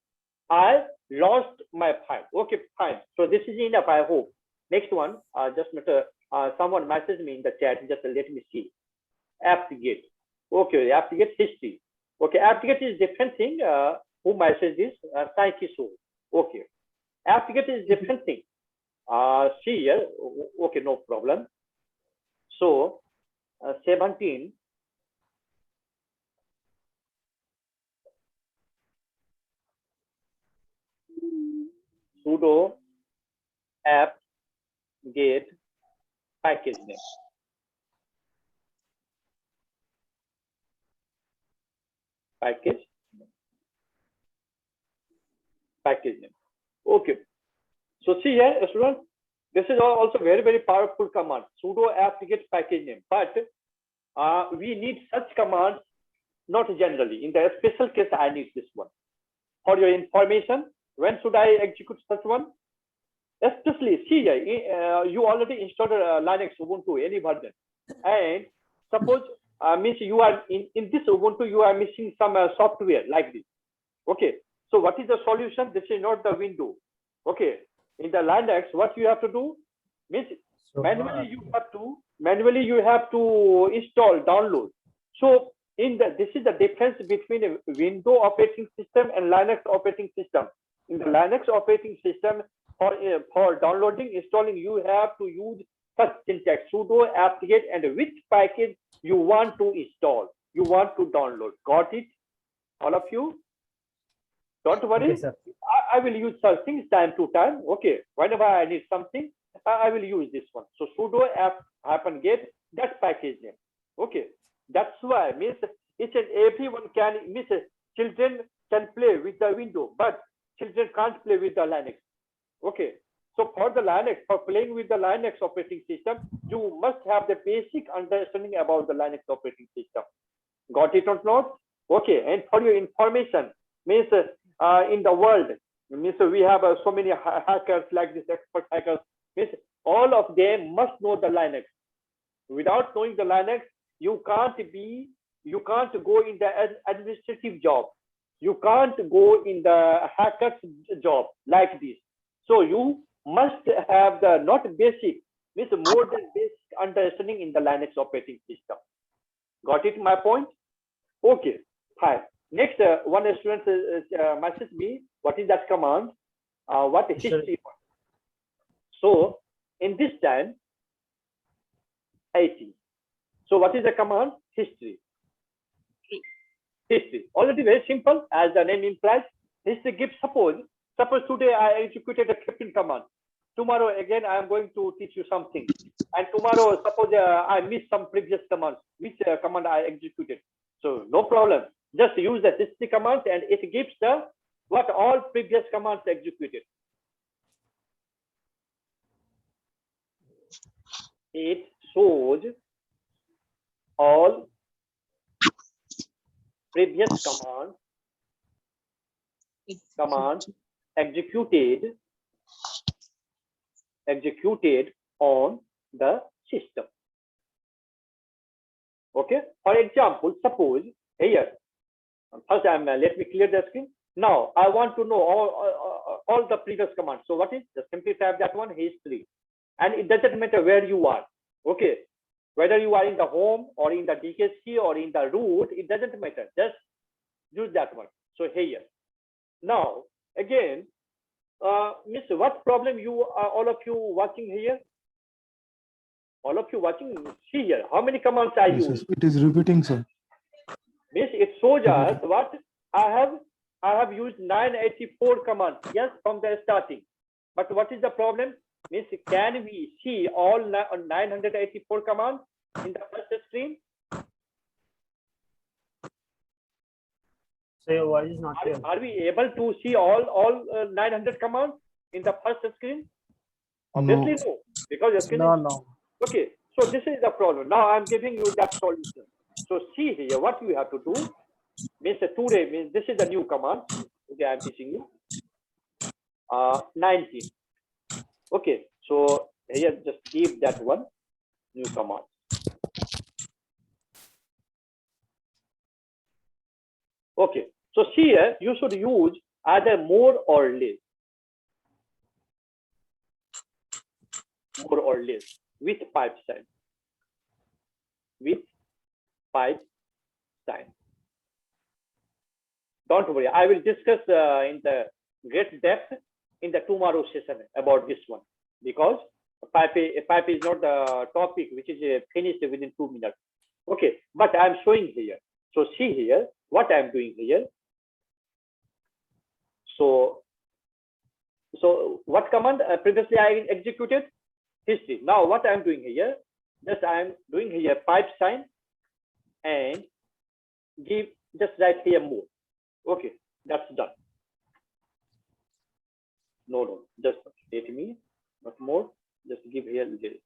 I lost my file. Okay, fine. So this is enough, I hope. Next one, just someone messaged me in the chat. Just let me see. apt-get. Okay, apt-get history. Okay, apt-get is different thing. Who messaged this? Psyche Soul. Okay, apt-get is different thing. See here. Okay, no problem. So 17. Sudo apt-get package name. Package name. Okay. So see here, students, this is also very powerful command. Sudo apt-get package name. But we need such commands not generally. In the special case, I need this one. For your information, when should I execute such one? Especially, see here, you already installed Linux, Ubuntu, any version. And suppose, means you are in this Ubuntu, you are missing some software like this. Okay. So what is the solution? This is not the window. Okay. In the Linux, what you have to do means manually you have to install, download. So this is the difference between a Windows operating system and Linux operating system. In the Linux operating system, for downloading, installing, you have to use such syntax: sudo apt-get and which package you want to install, you want to download. Got it, all of you? Don't worry. Okay, sir. I will use such things time to time. Okay, whenever I need something, I will use this one. So sudo apt-get that package name. Okay, that's why means each and everyone can miss. Children can play with the window, but children can't play with the Linux. Okay, so for the Linux, for playing with the Linux operating system, you must have the basic understanding about the Linux operating system. Got it or not? Okay, and for your information, means in the world, means we have so many hackers like this, expert hackers. Means all of them must know the Linux. Without knowing the Linux, you can't go in the administrative job. You can't go in the hacker's job like this. So you must have the not basic, means more than basic understanding in the Linux operating system. Got it, my point? Okay, fine. Next, one student messaged me, what is that command? What is history? So in this time, 80. So what is the command? History. History. Already very simple, as the name implies. History gives suppose today I executed a captain command. Tomorrow again I am going to teach you something. And tomorrow suppose I missed some previous commands, which command I executed. So no problem. Just use the history command and it gives the what all previous commands executed. It shows all previous commands executed on the system. Okay, for example, suppose here, first let me clear the screen. Now I want to know all the previous commands. So what is, just simply type that one, history, and it doesn't matter where you are. Okay, whether you are in the home or in the DKC or in the root, it doesn't matter, just use that one. So here, now again, miss, what problem you all of you watching here? All of you watching, see here, how many commands I Yes, use? yes, it is repeating, sir. Means it shows us what I have used 984 commands, yes, from the starting. But what is the problem? Means can we see all 984 commands in the first screen? So your voice is not clear. Are we able to see all 900 commands in the first screen? Obviously no, because the screen is, okay. So this is the problem. Now I'm giving you that solution. So see here, what you have to do means today means this is the new command. Okay, I'm teaching you. 19. Okay, so here just keep that one, new command. Okay, so see here you should use either more or less. more or less, with pipe sign. With pipe sign. Don't worry, I will discuss in the great depth in the tomorrow session about this one, because pipe is not the topic which is finished within 2 minutes. Okay, but I am showing here. So see here what I am doing here. So what command previously I executed? History. Now what I am doing here, just I am doing here pipe sign and give just write here more. Okay, that's done. No, just let me, not more, just give here this.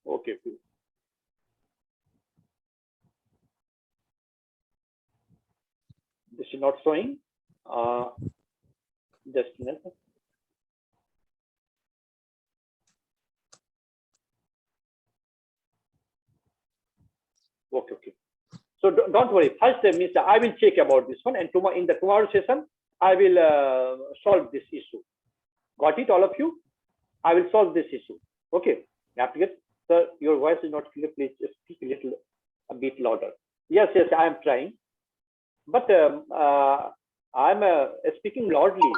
Okay, cool. This is not showing. Just a minute. Okay. So don't worry. First, means I will check about this one, and tomorrow in the tomorrow session, I will solve this issue. Got it, all of you? I will solve this issue. Okay. Sir, your voice is not clear. Please speak a bit louder. Yes, I am trying, but I'm speaking loudly.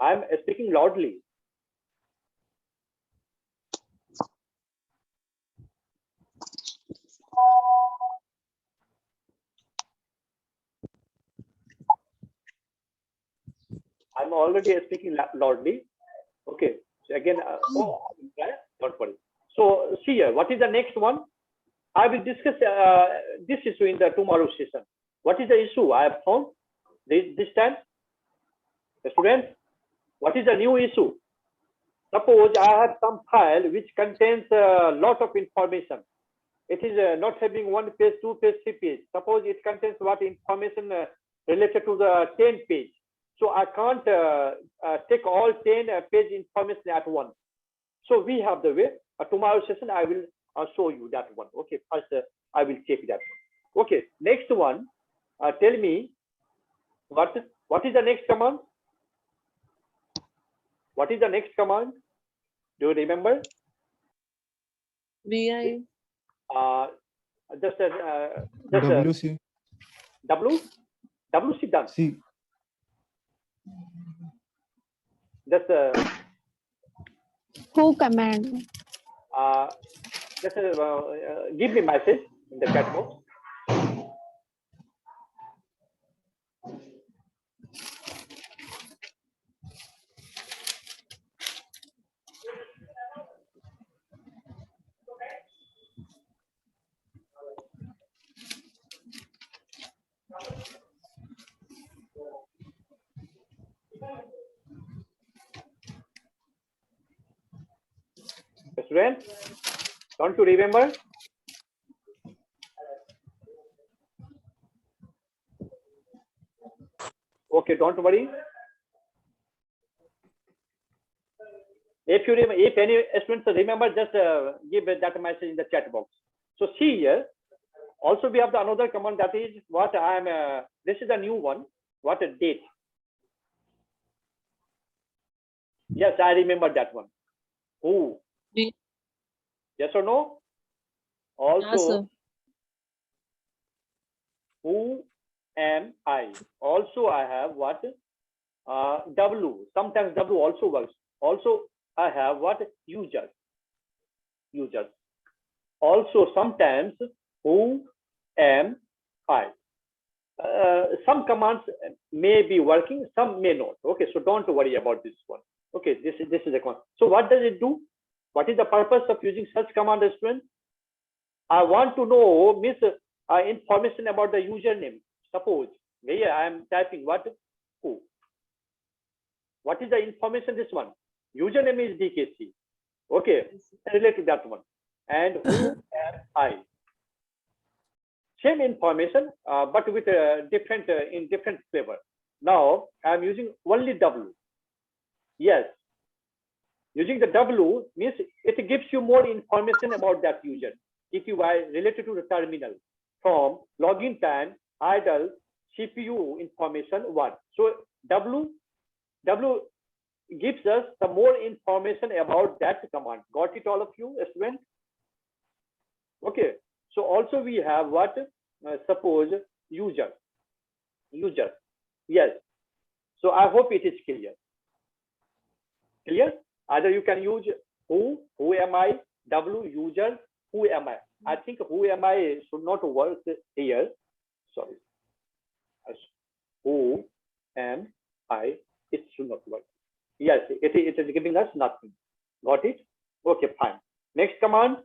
I'm speaking loudly. I'm already speaking loudly. Okay. So again, don't worry. So see here, what is the next one? I will discuss this issue in the tomorrow session. What is the issue I have found this time? Students, what is the new issue? Suppose I have some file which contains a lot of information. It is not having 1 page, 2 page, 3 page. Suppose it contains what information related to the 10 page. So I can't take all 10 page information at once. So we have the way. Tomorrow session I will show you that one. Okay, first I will check that one. Okay, next one. Tell me what is the next command? What is the next command? Do you remember? VI. WC. WC done. C. Just Who command? just give me message in the chat box. Students, don't you remember? Okay, don't worry. If you remember, if any students remember, just give that message in the chat box. So see here. Also, we have the another command, that is what I am. This is a new one. What a date. Yes, I remember that one. Who? Yes or no? Also, Yes, sir. who am I? Also, I have what? W. Sometimes W also works. Also, I have what? User. Also, sometimes who am I? Some commands may be working, some may not. Okay, so don't worry about this one. Okay, this is a command. So what does it do? What is the purpose of using such command, student? I want to know information about the username. Suppose here I am typing what? Who. What is the information? This one. Username is DKC. Okay, relate to that one. And who am I? Same information, but with different in different flavor. Now I am using only W. Yes, using the W means it gives you more information about that user. If you are related to the terminal from login time, idle, CPU information, what. So W W gives us some more information about that command. Got it, all of you, students? Okay. So also we have what? Suppose user. Yes. So I hope it is clear. Clear? Either you can use who am I, W, user, who am I. I think who am I should not work here. Sorry. Who am I? It should not work. Yes, it is giving us nothing. Got it? Okay, fine. Next command.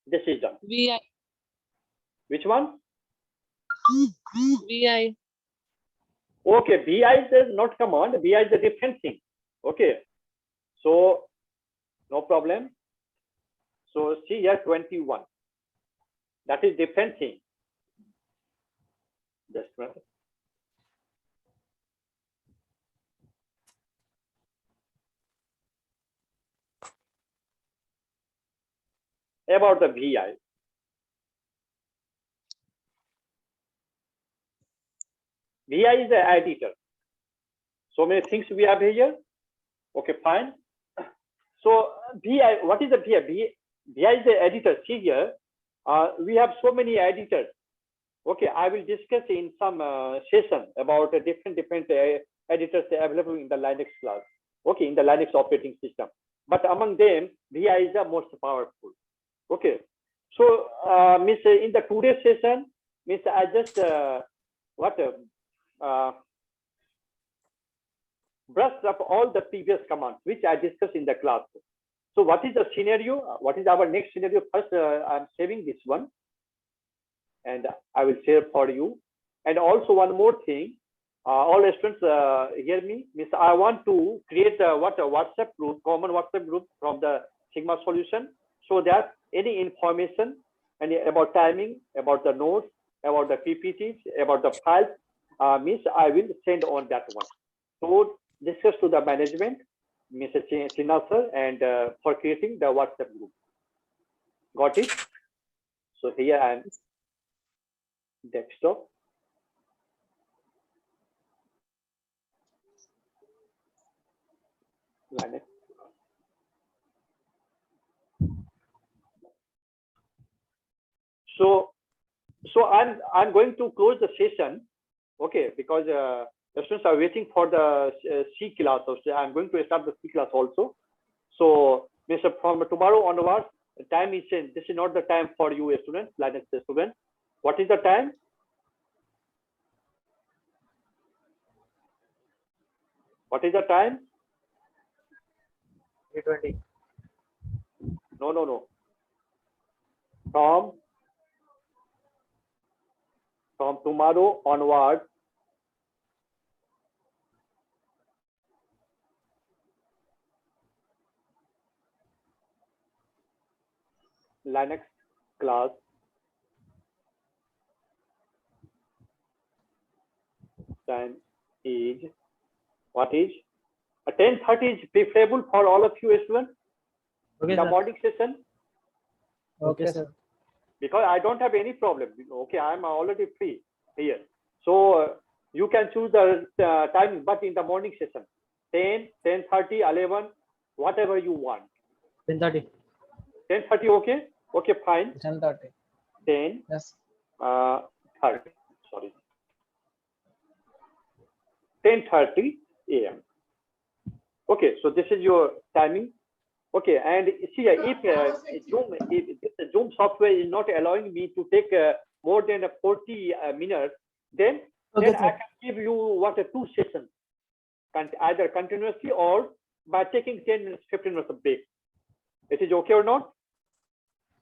This is done. VI. Which one? VI. Okay, BI is not command. BI is a different thing. Okay. So no problem. So see here 21. That is different thing. Just a minute. About the VI. VI is the editor. So many things we have here. Okay, fine. So VI, what is the VI? VI is the editor. See here, we have so many editors. Okay, I will discuss in some session about different editors available in the Linux class. Okay, in the Linux operating system. But among them, VI is the most powerful. Okay, so Miss, in the today's session, Miss, I just brushed up all the previous commands which I discussed in the class. So what is the scenario? What is our next scenario? First, I'm saving this one, and I will share for you. And also one more thing, all students hear me. Miss, I want to create a WhatsApp group, common WhatsApp group from the Sigma solution, so that any information and about timing, about the notes, about the PPTs, about the files, Miss, I will send on that one. So discuss to the management, Mr. Sinha sir, and for creating the WhatsApp group. Got it? So here I am desktop. Linux. So I'm going to close the session, okay, because the students are waiting for the C class. So I'm going to start the C class also. So Mr. from tomorrow onwards, the time is changed. This is not the time for you students, Linux students. What is the time? What is the time? 3:20. No. From tomorrow onward, Linux class time is what is 10:30 is preferable for all of you students Okay, in the sir. morning session, Okay, sir. because I don't have any problem. Okay, I'm already free here. So you can choose the time, but in the morning session, 10, 10:30, 11, whatever you want. 10:30. 10:30, okay? Okay, fine. 10:30. 10, Yes. 30, sorry. 10:30 a.m. Okay, so this is your timing. Okay, and see, if the Zoom software is not allowing me to take more than 40 minutes, then Okay, I sir. can give you two sessions, either continuously or by taking 10 minutes, 15 minutes of break. It is okay or not?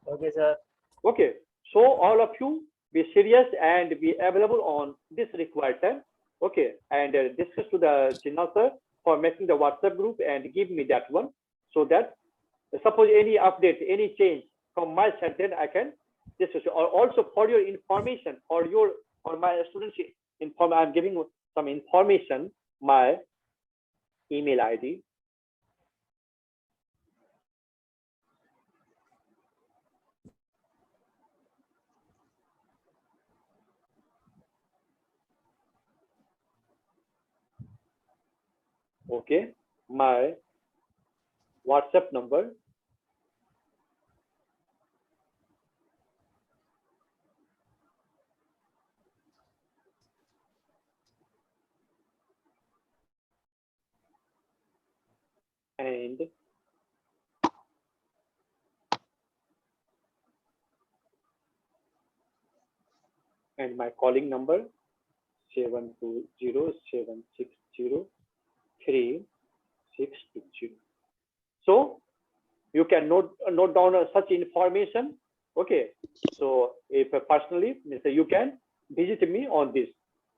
Okay, sir. Okay, so all of you be serious and be available on this required time. Okay, and discuss to the Sinha sir for making the WhatsApp group and give me that one, so that suppose any update, any change from my side, then I can discuss. Or also for your information, or my students I'm giving some information, my email ID. Okay, my WhatsApp number and my calling number 720-760-3620. So you can note down such information. Okay, so if personally you can visit me on this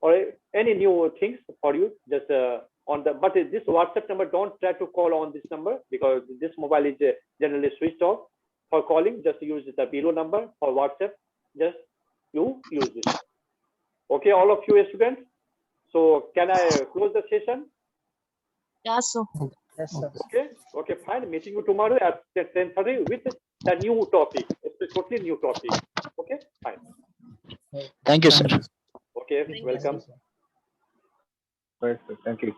or any new things for you, just on the, but this WhatsApp number, don't try to call on this number because this mobile is generally switched off. For calling, just use the below number. For WhatsApp, just you use this. Okay, all of you students. So can I close the session? Yes, sir. Yes, sir. Okay, fine. Meeting you tomorrow at 10:30 with the new topic. It's a totally new topic. Okay, fine. Thank you, sir. Okay, Thank you, welcome. Right, sir. Thank you.